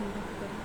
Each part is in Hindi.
संगत करो।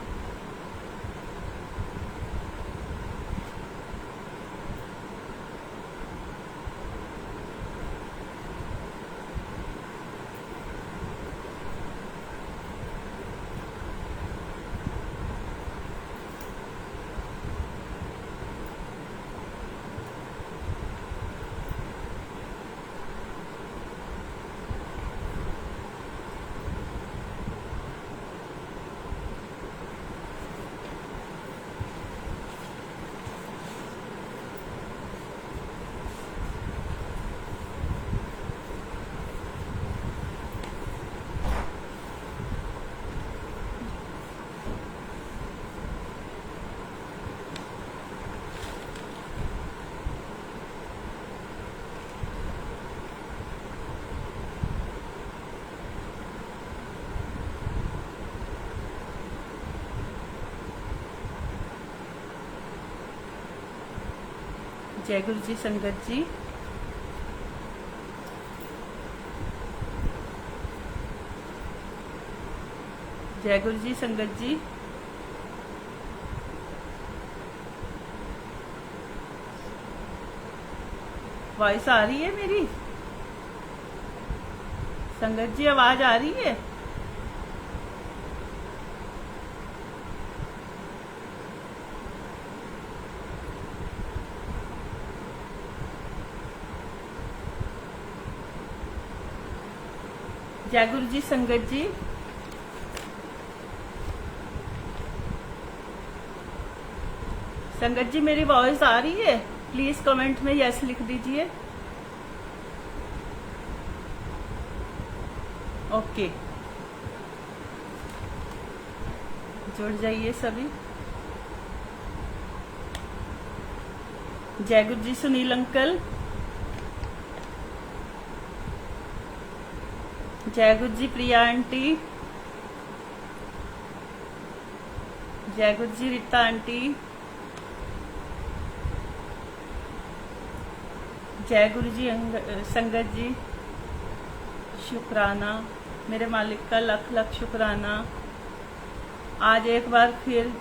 जय गुरु जी संगत जी। जय गुरु जी संगत जी। वॉइस आ रही है मेरी? संगत जी आवाज आ रही है? जय गुरु जी संगत जी। संगत जी मेरी वॉइस आ रही है? प्लीज कमेंट में यस लिख दीजिए। ओके, जुड़ जाइए सभी। जय गुरु जी सुनील अंकल। जय गुरु जी प्रिया आंटी। जय गुरु जी रीता आंटी। जय गुरु जी संगत जी। शुक्राना, मेरे मालिक का लख लख शुक्राना। आज एक बार फिर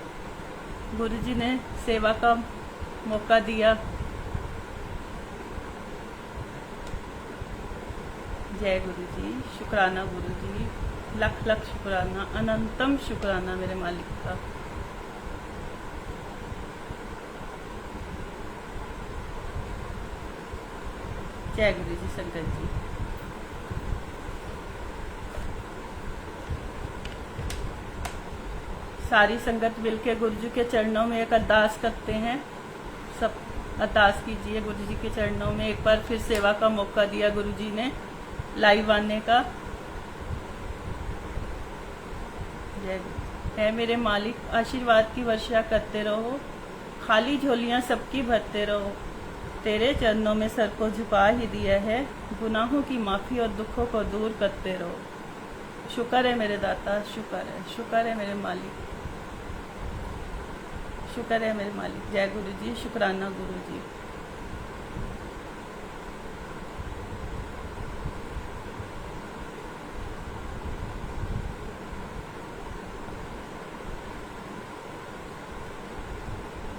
गुरु जी ने सेवा का मौका दिया। जय गुरु जी, शुक्राना गुरु जी, लख लख शुक्राना, अनंतम शुक्राना मेरे मालिक का। जय गुरु जी संगत जी। सारी संगत मिलके गुरु जी के चरणों में एक अरदास करते हैं। सब अरदास कीजिए गुरु जी के चरणों में। एक बार फिर सेवा का मौका दिया गुरु जी ने लाइव आने का। जय है मेरे मालिक, आशीर्वाद की वर्षा करते रहो, खाली झोलियां सबकी भरते रहो। तेरे चरणों में सर को झुका ही दिया है, गुनाहों की माफी और दुखों को दूर करते रहो। शुक्र है मेरे दाता, शुक्र है मेरे मालिक, शुक्र है मेरे मालिक। जय गुरु जी, शुक्राना गुरु जी।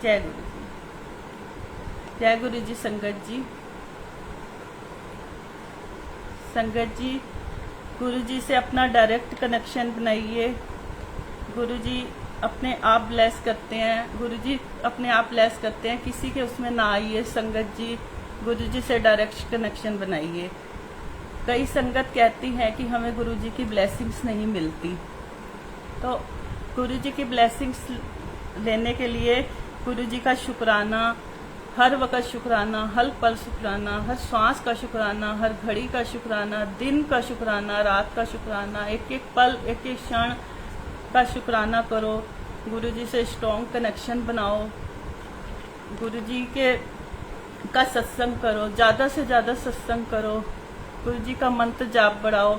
जय गुरु जी। जय गुरु जी संगत जी। संगत जी गुरु जी से अपना डायरेक्ट कनेक्शन बनाइए। गुरु जी अपने आप ब्लेस करते हैं, गुरु जी अपने आप ब्लेस करते हैं, किसी के उसमें ना आइए। संगत जी गुरु जी से डायरेक्ट कनेक्शन बनाइए। कई संगत कहती है कि हमें गुरु जी की ब्लेसिंग्स नहीं मिलती, तो गुरु जी की ब्लेसिंग्स लेने के लिए गुरु जी का शुक्राना, हर वक्त शुक्राना, हर पल शुक्राना, हर सांस का शुक्राना, हर घड़ी का शुक्राना, दिन का शुक्राना, रात का शुक्राना, एक एक पल एक एक क्षण का शुक्राना करो। गुरु जी से स्ट्रॉन्ग कनेक्शन बनाओ, गुरु जी के का सत्संग करो, ज़्यादा से ज़्यादा सत्संग करो, गुरु जी का मंत्र जाप बढ़ाओ,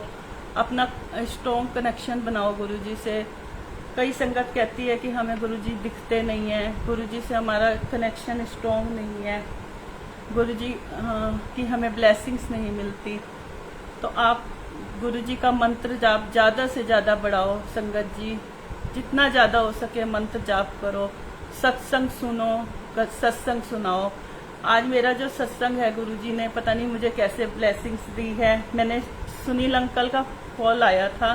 अपना स्ट्रॉन्ग कनेक्शन बनाओ गुरु जी से। कई संगत कहती है कि हमें गुरु जी दिखते नहीं हैं, गुरु जी से हमारा कनेक्शन स्ट्रॉन्ग नहीं है, गुरु जी की हमें ब्लेसिंग्स नहीं मिलती। तो आप गुरु जी का मंत्र जाप ज़्यादा से ज़्यादा बढ़ाओ संगत जी। जितना ज़्यादा हो सके मंत्र जाप करो, सत्संग सुनो, सत्संग सुनाओ। आज मेरा जो सत्संग है, गुरुजी ने पता नहीं मुझे कैसे ब्लेसिंग्स दी है। मैंने सुनील अंकल का कॉल आया था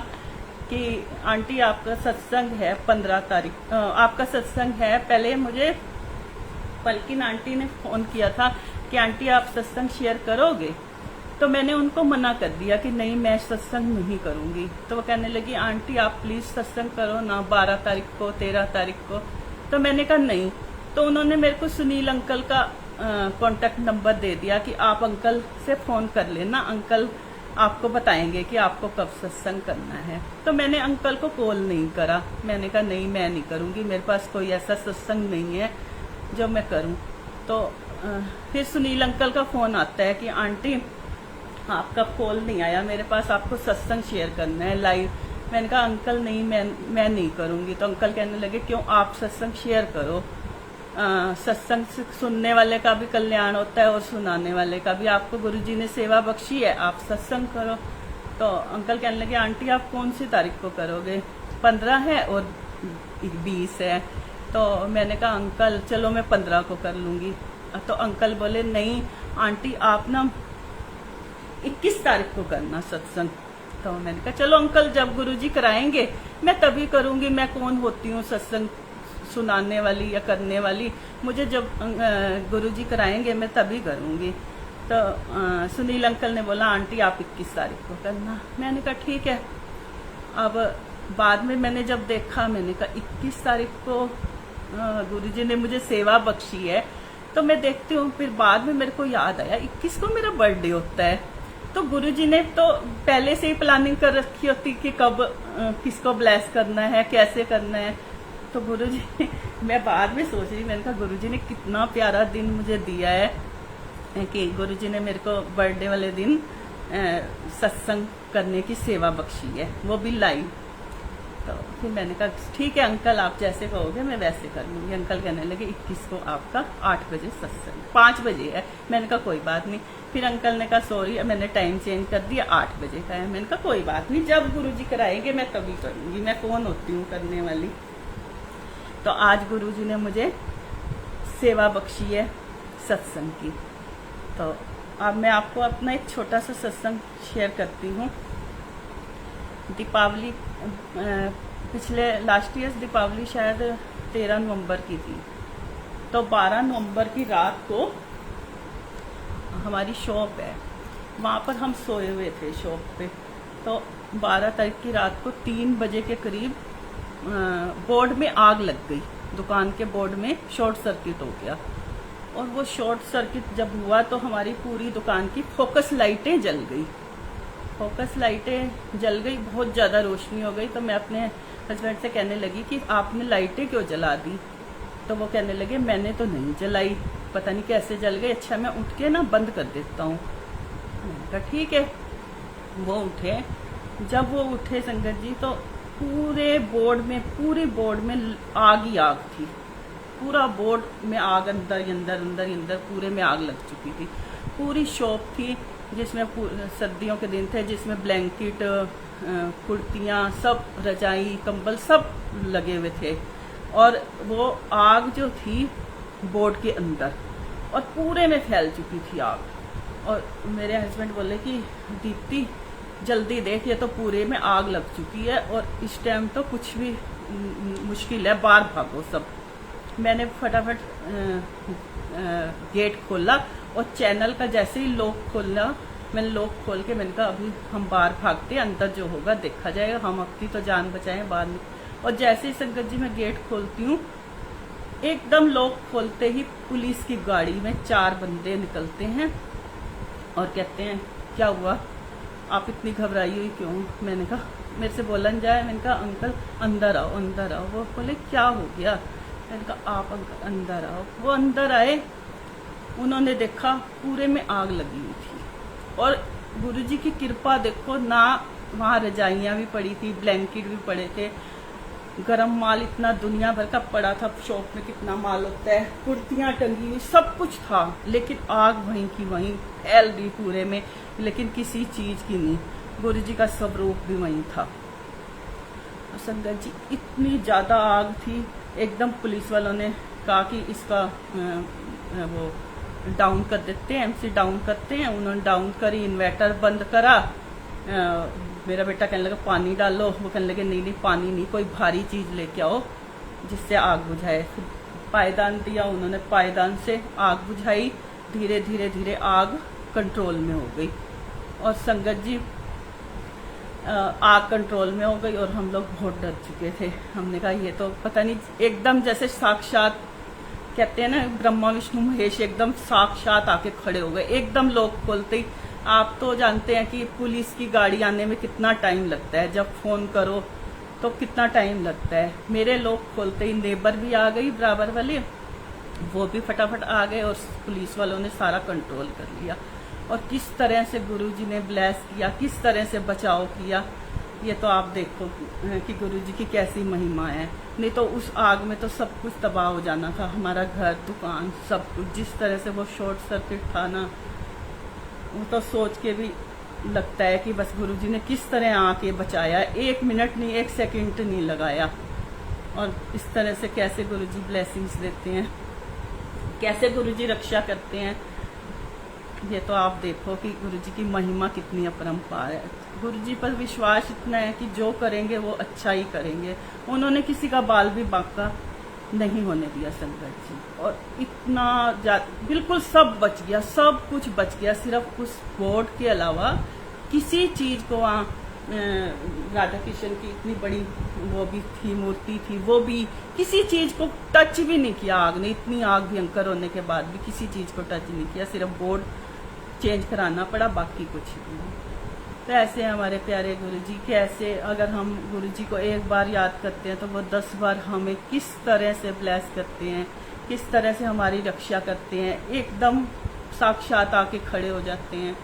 कि आंटी आपका सत्संग है 15 तारीख, आपका सत्संग है। पहले मुझे पलकिन आंटी ने फोन किया था कि आंटी आप सत्संग शेयर करोगे, तो मैंने उनको मना कर दिया कि नहीं मैं सत्संग नहीं करूंगी। तो वो कहने लगी आंटी आप प्लीज सत्संग करो ना 12 तारीख को, 13 तारीख को। तो मैंने कहा नहीं। तो उन्होंने मेरे को सुनील अंकल का कांटेक्ट नंबर दे दिया कि आप अंकल से फोन कर लेना, अंकल आपको बताएंगे कि आपको कब सत्संग करना है। तो मैंने अंकल को कॉल नहीं करा, मैंने कहा नहीं मैं नहीं करूंगी, मेरे पास कोई ऐसा सत्संग नहीं है जो मैं करूं। तो फिर सुनील अंकल का फोन आता है कि आंटी आपका कॉल नहीं आया मेरे पास, आपको सत्संग शेयर करना है लाइव। मैंने कहा अंकल नहीं मैं नहीं करूंगी। तो अंकल कहने लगे क्यों, आप सत्संग शेयर करो, सत्संग सुनने वाले का भी कल्याण होता है और सुनाने वाले का भी। आपको गुरुजी ने सेवा बख्शी है, आप सत्संग करो। तो अंकल कहने लगे आंटी आप कौन सी तारीख को करोगे, 15 है और 20 है। तो मैंने कहा अंकल चलो मैं 15 को कर लूंगी। तो अंकल बोले नहीं आंटी आप ना 21 तारीख को करना सत्संग। तो मैंने कहा चलो अंकल जब गुरुजी कराएंगे मैं तभी करूंगी, मैं कौन होती हूँ सत्संग सुनाने वाली या करने वाली, मुझे जब गुरुजी कराएंगे मैं तभी करूंगी। तो सुनील अंकल ने बोला आंटी आप 21 तारीख को करना। मैंने कहा ठीक है। अब बाद में मैंने जब देखा मैंने कहा 21 तारीख को गुरुजी ने मुझे सेवा बख्शी है, तो मैं देखती हूँ। फिर बाद में मेरे को याद आया 21 को मेरा बर्थडे होता है। तो गुरुजी ने तो पहले से ही प्लानिंग कर रखी होती कि कब किसको ब्लेस करना है, कैसे करना है। तो गुरुजी मैं बाद में सोच रही, मैंने कहा गुरुजी ने कितना प्यारा दिन मुझे दिया है कि गुरुजी ने मेरे को बर्थडे वाले दिन सत्संग करने की सेवा बख्शी है, वो भी लाइव। तो फिर मैंने कहा ठीक है अंकल आप जैसे कहोगे मैं वैसे कर लूंगी। अंकल कहने लगे 21 को आपका 8 बजे सत्संग, 5 बजे है। मैंने कहा कोई बात नहीं। फिर अंकल ने कहा सॉरी मैंने टाइम चेंज कर दिया, 8 बजे का है। मैंने कहा कोई बात नहीं, जब गुरुजी कराएंगे मैं तभी करूंगी, मैं कौन होती हूँ करने वाली। तो आज गुरुजी ने मुझे सेवा बख्शी है सत्संग की। तो अब मैं आपको अपना एक छोटा सा सत्संग शेयर करती हूँ। दीपावली पिछले लास्ट ईयर दीपावली शायद 13 नवंबर की थी। तो 12 नवंबर की रात को हमारी शॉप है, वहाँ पर हम सोए हुए थे शॉप पे। तो 12 तारीख की रात को 3 बजे के करीब बोर्ड में आग लग गई, दुकान के बोर्ड में शॉर्ट सर्किट हो गया। और वो शॉर्ट सर्किट जब हुआ तो हमारी पूरी दुकान की फोकस लाइटें जल गई, फोकस लाइटें जल गई, बहुत ज़्यादा रोशनी हो गई। तो मैं अपने हस्बैंड से कहने लगी कि आपने लाइटें क्यों जला दी। तो वो कहने लगे मैंने तो नहीं जलाई, पता नहीं कैसे जल गई, अच्छा मैं उठ के ना बंद कर देता हूँ। मैंने कहा ठीक है। वो उठे, जब वो उठे संगत जी तो पूरे बोर्ड में आग ही आग थी, पूरा बोर्ड में आग, अंदर अंदर पूरे में आग लग चुकी थी। पूरी शॉप थी जिसमें सर्दियों के दिन थे, जिसमें ब्लैंकेट, कुर्तियाँ, सब रजाई, कंबल सब लगे हुए थे। और वो आग जो थी बोर्ड के अंदर और पूरे में फैल चुकी थी आग। और मेरे हस्बैंड बोले कि दीप्ति जल्दी देख, ये तो पूरे में आग लग चुकी है और इस टाइम तो कुछ भी मुश्किल है, बाहर भागो सब। मैंने फटाफट गेट खोला और चैनल का जैसे ही लॉक खोला, मैंने लॉक खोल के मैंने कहा अभी हम बाहर भागते, अंदर जो होगा देखा जाएगा, हम अपनी तो जान बचाएं बाहर में। और जैसे ही संगत जी मैं गेट खोलती हूँ, एकदम लॉक खोलते ही पुलिस की गाड़ी में 4 बंदे निकलते हैं और कहते हैं क्या हुआ, आप इतनी घबराई हुई क्यों। मैंने कहा मेरे से बोला न जाए। मैंने कहा अंकल अंदर आओ अंदर आओ। वो बोले क्या हो गया। मैंने कहा आप अंकल अंदर आओ। वो अंदर आए, उन्होंने देखा पूरे में आग लगी हुई थी। और गुरुजी की कृपा देखो ना, वहाँ रजाइयाँ भी पड़ी थी, ब्लैंकेट भी पड़े थे, गरम माल इतना दुनिया भर का पड़ा था। शॉप में कितना माल होता है, कुर्तियाँ टंगी हुई, सब कुछ था, लेकिन आग वहीं की वहीं फैल रही पूरे में, लेकिन किसी चीज की नहीं। गुरुजी का स्वरूप भी वहीं था। संगत जी इतनी ज्यादा आग थी, एकदम पुलिस वालों ने कहा कि इसका वो डाउन कर देते हैं, एमसी डाउन करते हैं। उन्होंने डाउन करी, इन्वर्टर बंद करा। मेरा बेटा कहने लगा पानी डालो, वो कहने लगे नहीं पानी नहीं, कोई भारी चीज लेके आओ जिससे आग बुझाए। फिर पायदान दिया उन्होंने, पायदान से आग बुझाई। धीरे धीरे धीरे आग कंट्रोल में हो गई और संगत जी आग कंट्रोल में हो गई और हम लोग बहुत डर चुके थे। हमने कहा ये तो पता नहीं, एकदम जैसे साक्षात कहते हैं ना ब्रह्मा विष्णु महेश, एकदम साक्षात आके खड़े हो गए। एकदम लोग खोलते ही, आप तो जानते हैं कि पुलिस की गाड़ी आने में कितना टाइम लगता है, जब फोन करो तो कितना टाइम लगता है। मेरे लोग खोलते ही नेबर भी आ गई बराबर वाले, वो भी फटाफट आ गए और पुलिस वालों ने सारा कंट्रोल कर लिया। और किस तरह से गुरुजी ने ब्लेस किया, किस तरह से बचाव किया, ये तो आप देखो कि गुरुजी की कैसी महिमा है। नहीं तो उस आग में तो सब कुछ तबाह हो जाना था, हमारा घर, दुकान, सब कुछ। जिस तरह से वो शॉर्ट सर्किट था ना, वो तो सोच के भी लगता है कि बस गुरुजी ने किस तरह आके बचाया। 1 मिनट नहीं, 1 सेकंड नहीं लगाया। और इस तरह से कैसे गुरुजी ब्लेसिंग्स देते हैं, कैसे गुरुजी रक्षा करते हैं, ये तो आप देखो कि गुरुजी की महिमा कितनी अपरंपार है। गुरुजी पर विश्वास इतना है कि जो करेंगे वो अच्छा ही करेंगे। उन्होंने किसी का बाल भी बांका नहीं होने दिया संगत जी, और इतना बिल्कुल सब बच गया, सब कुछ बच गया। सिर्फ उस बोर्ड के अलावा किसी चीज को वहाँ राधा कृष्ण की इतनी बड़ी वो भी थी, मूर्ति थी, वो भी किसी चीज को टच भी नहीं किया आग ने। इतनी आग भयंकर होने के बाद भी किसी चीज को टच नहीं किया, सिर्फ बोर्ड चेंज कराना पड़ा, बाकी कुछ नहीं। तो ऐसे हमारे प्यारे गुरुजी, कैसे अगर हम गुरुजी को एक बार याद करते हैं तो वो 10 बार हमें किस तरह से ब्लेस करते हैं, किस तरह से हमारी रक्षा करते हैं, एकदम साक्षात आके खड़े हो जाते हैं।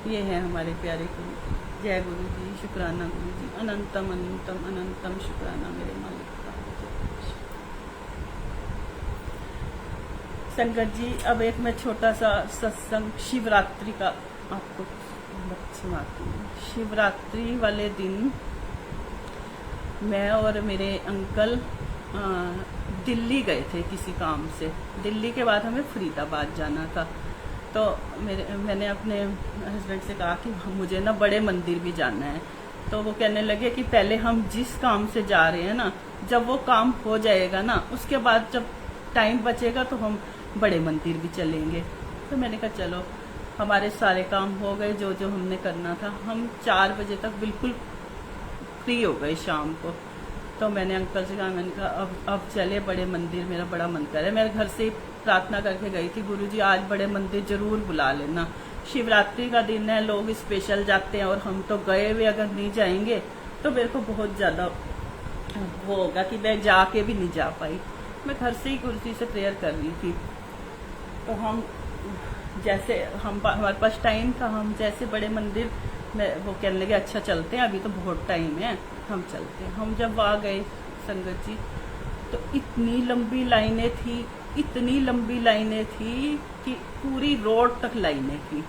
ये है हमारे प्यारे गुरुजी। जय गुरुजी, शुक्राना गुरुजी, अनंतम अनंतम अनंतम शुक्राना मेरे मालिक का। संगत जी अब एक मैं छोटा सा सत्संग शिवरात्रि का आपको सुनाती हूँ। शिवरात्रि वाले दिन मैं और मेरे अंकल दिल्ली गए थे किसी काम से। दिल्ली के बाद हमें फरीदाबाद जाना था। तो मैंने अपने हस्बैंड से कहा कि मुझे ना बड़े मंदिर भी जाना है। तो वो कहने लगे कि पहले हम जिस काम से जा रहे हैं ना, जब वो काम हो जाएगा ना, उसके बाद जब टाइम बचेगा तो हम बड़े मंदिर भी चलेंगे। तो मैंने कहा चलो। हमारे सारे काम हो गए जो जो हमने करना था। हम 4 बजे तक बिल्कुल फ्री हो गए शाम को। तो मैंने अंकल से कहा, मैंने कहा अब चले बड़े मंदिर, मेरा बड़ा मन कर है। मेरे घर से प्रार्थना करके गई थी, गुरुजी आज बड़े मंदिर जरूर बुला लेना, शिवरात्रि का दिन है, लोग स्पेशल जाते हैं और हम तो गए हुए अगर नहीं जाएंगे तो मेरे को बहुत ज्यादा वो होगा कि मैं जाके भी नहीं जा पाई। मैं घर से ही गुरुजी से प्रेयर कर रही थी। तो हम जैसे हमारे पास टाइम था, हम जैसे बड़े मंदिर में वो कहने लगे अच्छा चलते हैं, अभी तो बहुत टाइम है, हम चलते हैं। हम जब आ गए संगत जी तो इतनी लंबी लाइनें थी, इतनी लंबी लाइनें थी कि पूरी रोड तक लाइनें थी।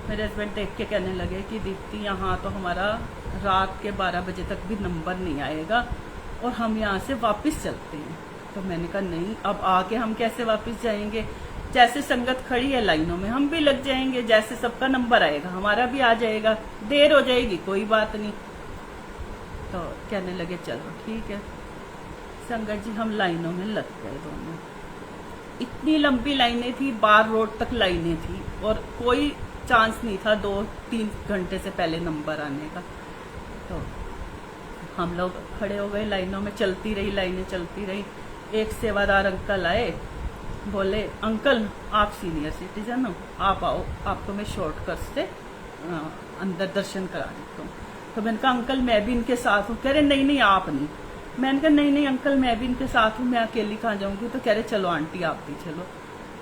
मेरे हस्बैंड देख के कहने लगे कि दीप्ति यहाँ तो हमारा रात के 12 बजे तक भी नंबर नहीं आएगा और हम यहाँ से वापस चलते हैं। तो मैंने कहा नहीं, अब आके हम कैसे वापस जाएंगे, जैसे संगत खड़ी है लाइनों में हम भी लग जाएंगे, जैसे सबका नंबर आएगा हमारा भी आ जाएगा, देर हो जाएगी कोई बात नहीं। तो कहने लगे चलो ठीक है। संगत जी हम लाइनों में लग गए दोनों। इतनी लंबी लाइनें थी, बार रोड तक लाइनें थी और कोई चांस नहीं था 2-3 घंटे से पहले नंबर आने का। तो हम लोग खड़े हो गए लाइनों में, चलती रही लाइनें चलती रही। एक सेवादार अंकल आए, बोले अंकल आप सीनियर सिटीजन हो, आप आओ, आपको मैं शॉर्टकट से अंदर दर्शन करा देता हूँ। तो मैंने कहा अंकल मैं भी इनके साथ हूँ। कह रहे नहीं नहीं आप नहीं। मैंने कहा नहीं नहीं अंकल मैं भी इनके साथ हूँ, मैं अकेली कहाँ जाऊंगी। तो कह रहे चलो आंटी आप भी चलो।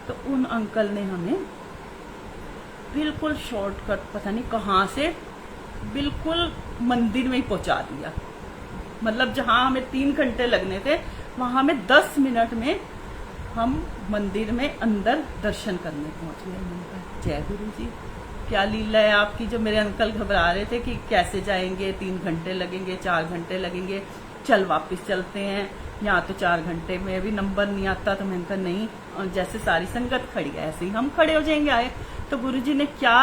तो उन अंकल ने हमें बिल्कुल शॉर्टकट पता नहीं कहाँ से बिल्कुल मंदिर में ही पहुंचा दिया। मतलब जहां हमें 3 घंटे लगने थे वहां हमें 10 मिनट में हम मंदिर में अंदर दर्शन करने पहुंच गए। जय गुरु जी। क्या लीला है आपकी, जो मेरे अंकल घबरा रहे थे कि कैसे जाएंगे, 3 घंटे लगेंगे, 4 घंटे लगेंगे, चल वापस चलते हैं, यहाँ तो 4 घंटे में भी नंबर नहीं आता। तो मैंने कहा नहीं, और जैसे सारी संगत खड़ी है ऐसे ही हम खड़े हो जाएंगे। आए तो गुरुजी ने क्या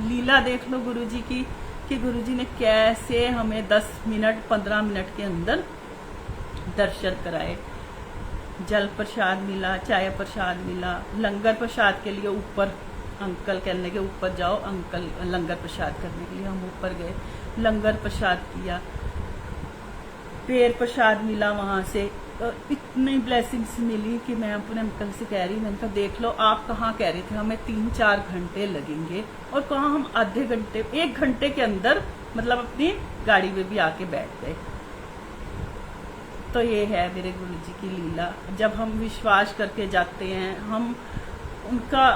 लीला देख लो गुरुजी की, कि गुरुजी ने कैसे हमें 10 मिनट 15 मिनट के अंदर दर्शन कराए। जल प्रसाद मिला, चाय प्रसाद मिला, लंगर प्रसाद के लिए ऊपर अंकल कहने के ऊपर जाओ अंकल लंगर प्रसाद करने के लिए, हम ऊपर गए, लंगर प्रसाद किया, पेड़ प्रसाद मिला वहां से। इतनी ब्लेसिंग्स मिली कि मैं अपने अंकल से कह रही, मैंने कहा देख लो आप कहाँ कह रहे थे हमें 3-4 घंटे लगेंगे, और कहाँ हम आधे घंटे 1 घंटे के अंदर मतलब अपनी गाड़ी में भी आके बैठ गए। तो ये है मेरे गुरुजी की लीला। जब हम विश्वास करके जाते हैं, हम उनका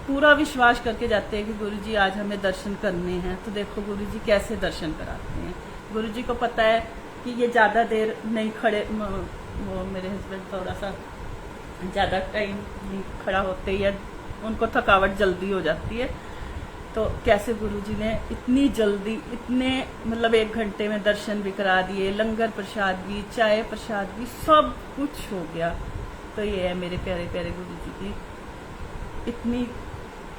पूरा विश्वास करके जाते हैं कि गुरुजी आज हमें दर्शन करने हैं, तो देखो गुरुजी कैसे दर्शन कराते हैं। गुरुजी को पता है कि ये ज़्यादा देर नहीं खड़े, वो मेरे हस्बैंड थोड़ा सा ज़्यादा टाइम नहीं खड़ा होते, या उनको थकावट जल्दी हो जाती है, तो कैसे गुरुजी ने इतनी जल्दी इतने मतलब 1 घंटे में दर्शन भी करा दिए, लंगर प्रसाद भी, चाय प्रसाद भी, सब कुछ हो गया। तो ये है मेरे प्यारे प्यारे गुरुजी की इतनी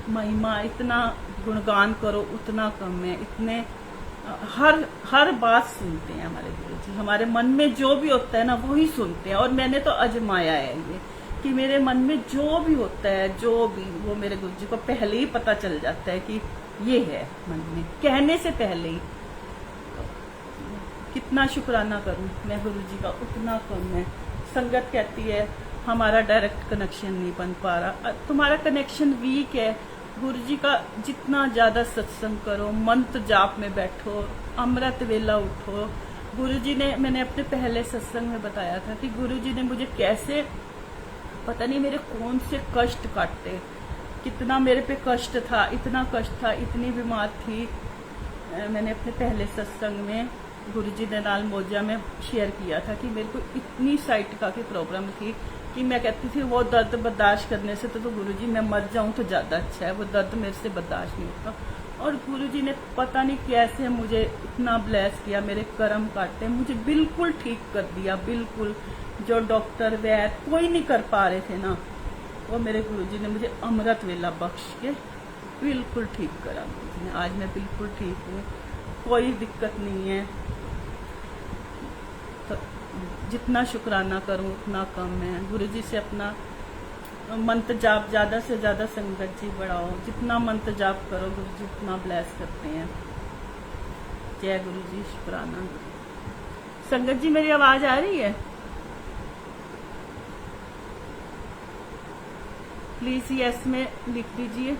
महिमा, इतना गुणगान करो उतना कम है। इतने हर बात सुनते हैं हमारे गुरुजी, हमारे मन में जो भी होता है ना वही सुनते हैं। और मैंने तो आजमाया है ये कि मेरे मन में जो भी होता है, जो भी, वो मेरे गुरुजी को पहले ही पता चल जाता है कि ये है मन में, कहने से पहले ही। तो कितना शुक्राना करूं मैं गुरुजी का, उतना कम है। संगत कहती है हमारा डायरेक्ट कनेक्शन नहीं बन पा रहा, तुम्हारा कनेक्शन वीक है। गुरुजी का जितना ज्यादा सत्संग करो, मंत्र जाप में बैठो, अमृत वेला उठो। गुरुजी ने, मैंने अपने पहले सत्संग में बताया था कि गुरुजी ने मुझे कैसे, पता नहीं मेरे कौन से कष्ट काटे, कितना मेरे पे कष्ट था, इतना कष्ट था, इतनी बीमार थी। मैंने अपने पहले सत्संग में गुरुजी ने नाल मोजा में शेयर किया था कि मेरे को इतनी साइटिका की प्रॉब्लम थी कि मैं कहती थी वो दर्द बर्दाश्त करने से तो गुरुजी मैं मर जाऊं तो ज्यादा अच्छा है, वो दर्द मेरे से बर्दाश्त नहीं होता। और गुरुजी ने पता नहीं कैसे मुझे इतना ब्लेस किया, मेरे कर्म काटे, मुझे बिल्कुल ठीक कर दिया, बिल्कुल। जो डॉक्टर वैद्य कोई नहीं कर पा रहे थे ना, वो मेरे गुरुजी ने मुझे अमृत वेला बख्श के बिल्कुल ठीक करा गुरुजी ने। आज मैं बिल्कुल ठीक हूँ, कोई दिक्कत नहीं है। तो जितना शुक्राना करूँ उतना कम है। गुरुजी से अपना मंत्र जाप ज्यादा से ज्यादा संगत जी बढ़ाओ, जितना मंत्र जाप करो गुरुजी उतना ब्लेस करते हैं। जय गुरुजी, शुक्राना। संगत जी मेरी आवाज आ रही है? प्लीज यस में लिख दीजिए।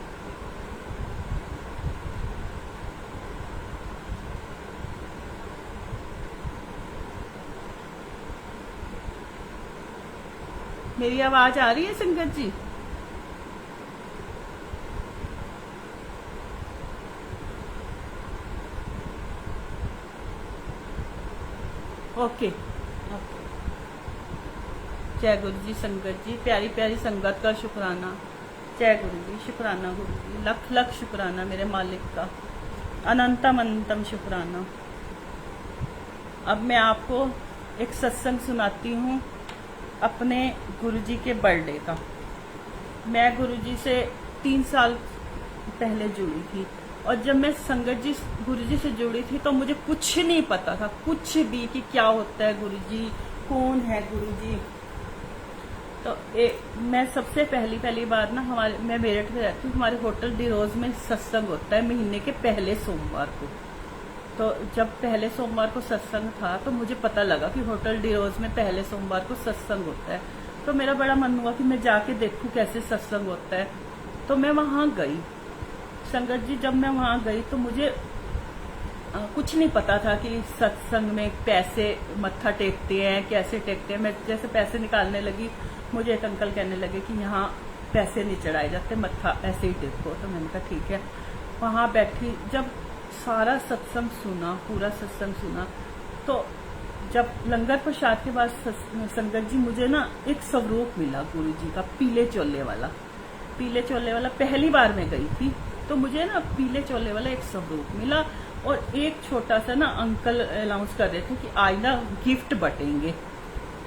मेरी आवाज आ रही है संगत जी? ओके। जय गुरु जी। संगत जी, प्यारी प्यारी संगत का शुक्राना। जय गुरु जी, शुक्राना गुरु जी, लख लख शुक्राना मेरे मालिक का, अनंतम अनंतम शुक्राना। अब मैं आपको एक सत्संग सुनाती हूँ अपने गुरुजी के बर्थडे का। मैं गुरुजी से 3 साल पहले जुड़ी थी, और जब मैं संगत जी गुरुजी से जुड़ी थी तो मुझे कुछ नहीं पता था, कुछ भी, कि क्या होता है गुरुजी, कौन है गुरुजी। तो मैं सबसे पहली बार ना, मैं मेरठ में रहती हूँ, हमारे होटल डी रोज में सत्संग होता है महीने के पहले सोमवार को। तो जब पहले सोमवार को सत्संग था तो मुझे पता लगा कि होटल डी रोज में पहले सोमवार को सत्संग होता है। तो मेरा बड़ा मन हुआ कि मैं जाके देखूं कैसे सत्संग होता है। तो मैं वहां गई। संगत जी, जब मैं वहां गई तो मुझे कुछ नहीं पता था कि सत्संग में पैसे मत्था टेकते हैं, कैसे टेकते हैं। मैं जैसे पैसे निकालने लगी, मुझे एक अंकल कहने लगे कि यहाँ पैसे नहीं चढ़ाए जाते, मत्था ऐसे ही टेको। तो मैंने कहा ठीक है। वहां बैठी, जब सारा सत्संग सुना, पूरा सत्संग सुना, तो जब लंगर प्रसाद के बाद संगत जी, मुझे ना एक स्वरूप मिला गुरु जी का, पीले चोले वाला। पहली बार मैं गई थी तो मुझे ना पीले चोले वाला एक स्वरूप मिला, और एक छोटा सा ना अंकल अनाउंस कर रहे थे कि आज ना गिफ्ट बटेंगे।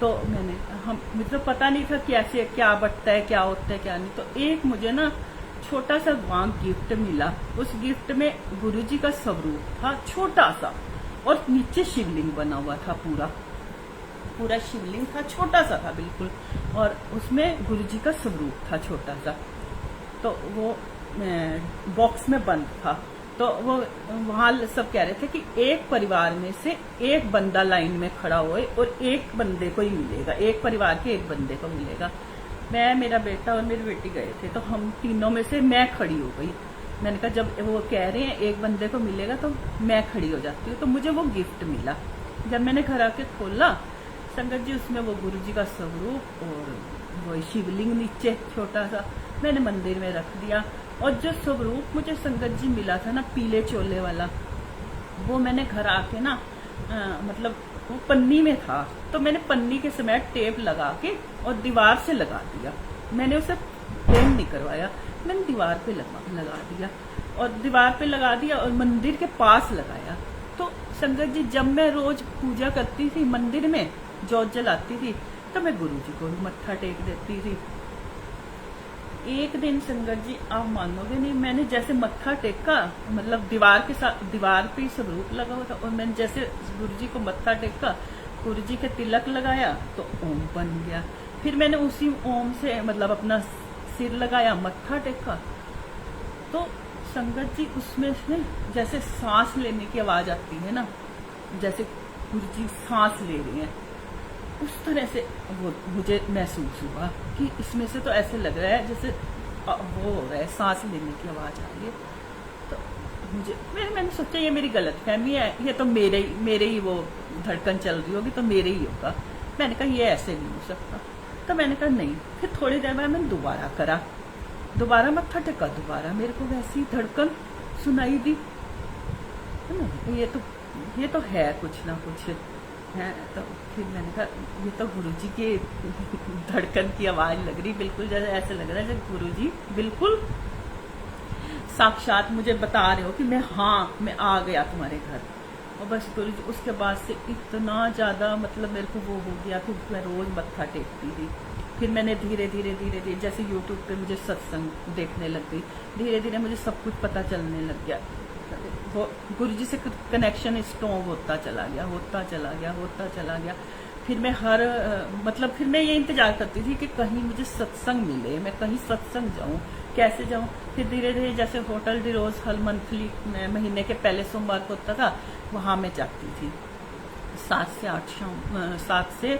तो मुझे तो पता नहीं था कैसे क्या बटता है, क्या होता है क्या नहीं। तो एक मुझे ना छोटा सा वहां गिफ्ट मिला। उस गिफ्ट में गुरुजी का स्वरूप था छोटा सा, और नीचे शिवलिंग बना हुआ था, पूरा शिवलिंग था, छोटा सा था बिल्कुल, और उसमें गुरुजी का स्वरूप था छोटा सा। तो वो बॉक्स में बंद था। तो वो वहां सब कह रहे थे कि एक परिवार में से एक बंदा लाइन में खड़ा होए और एक बंदे को ही मिलेगा, एक परिवार के एक बंदे को मिलेगा। मैं, मेरा बेटा और मेरी बेटी गए थे, तो हम तीनों में से मैं खड़ी हो गई। मैंने कहा जब वो कह रहे हैं एक बंदे को मिलेगा तो मैं खड़ी हो जाती हूँ। तो मुझे वो गिफ्ट मिला। जब मैंने घर आके खोला संगत जी, उसमें वो गुरुजी का स्वरूप और वो शिवलिंग नीचे छोटा सा मैंने मंदिर में रख दिया। और जो स्वरूप मुझे संगत जी मिला था ना पीले चोले वाला, वो मैंने घर आके ना मतलब वो पन्नी में था, तो मैंने पन्नी के समेत टेप लगा के और दीवार से लगा दिया। मैंने उसे फ्रेम नहीं करवाया, मैंने दीवार पे लगा दिया, और दीवार पे लगा दिया और मंदिर के पास लगाया। तो संगत जी जब मैं रोज पूजा करती थी मंदिर में, जोत जलाती थी, तो मैं गुरुजी को भी मत्था टेक देती थी। एक दिन संगत जी आप मानोगे नहीं, मैंने जैसे मत्था टेका, मतलब दीवार के साथ दीवार पे स्वरूप लगा हुआ था, और मैंने जैसे गुरुजी को मत्था टेका, गुरुजी के तिलक लगाया तो ओम बन गया। फिर मैंने उसी ओम से मतलब अपना सिर लगाया, मत्था टेका, तो संगत जी उसमें से जैसे सांस लेने की आवाज आती है ना, जैसे गुरुजी सांस ले रहे हैं, उस तरह से वो मुझे महसूस हुआ कि इसमें से तो ऐसे लग रहा है जैसे वो हो रहा है, सांस लेने की आवाज आ रही है। तो मैंने सोचा ये मेरी गलतफहमी है, ये तो मेरे ही वो धड़कन चल रही होगी, तो मेरे ही होगा। मैंने कहा ये ऐसे नहीं हो सकता। तो मैंने कहा नहीं। फिर थोड़ी देर बाद मैंने दोबारा करा, दोबारा मत्था टेका, दोबारा मेरे को वैसी धड़कन सुनाई दी। ये तो है कुछ ना कुछ है। तो फिर मैंने कहा ये तो गुरुजी के धड़कन की आवाज लग रही, बिल्कुल जैसे ऐसे लग रहा है जैसे गुरुजी बिल्कुल साक्षात मुझे बता रहे हो कि मैं आ गया तुम्हारे घर। और बस गुरुजी उसके बाद से इतना ज्यादा मतलब मेरे को वो हो गया कि मैं रोज मत्था टेकती थी। फिर मैंने धीरे धीरे जैसे यूट्यूब पे मुझे सत्संग देखने लग गई, धीरे धीरे मुझे सब कुछ पता चलने लग गया। वो गुरुजी से कनेक्शन स्ट्रॉन्ग होता चला गया। फिर मैं फिर मैं ये इंतजार करती थी कि कहीं मुझे सत्संग मिले, मैं कहीं सत्संग जाऊं, कैसे जाऊं। फिर धीरे धीरे जैसे होटल डी रोज हर मंथली महीने के पहले सोमवार को होता था, वहां मैं जाती थी। 7 से 8 शाम, 7 से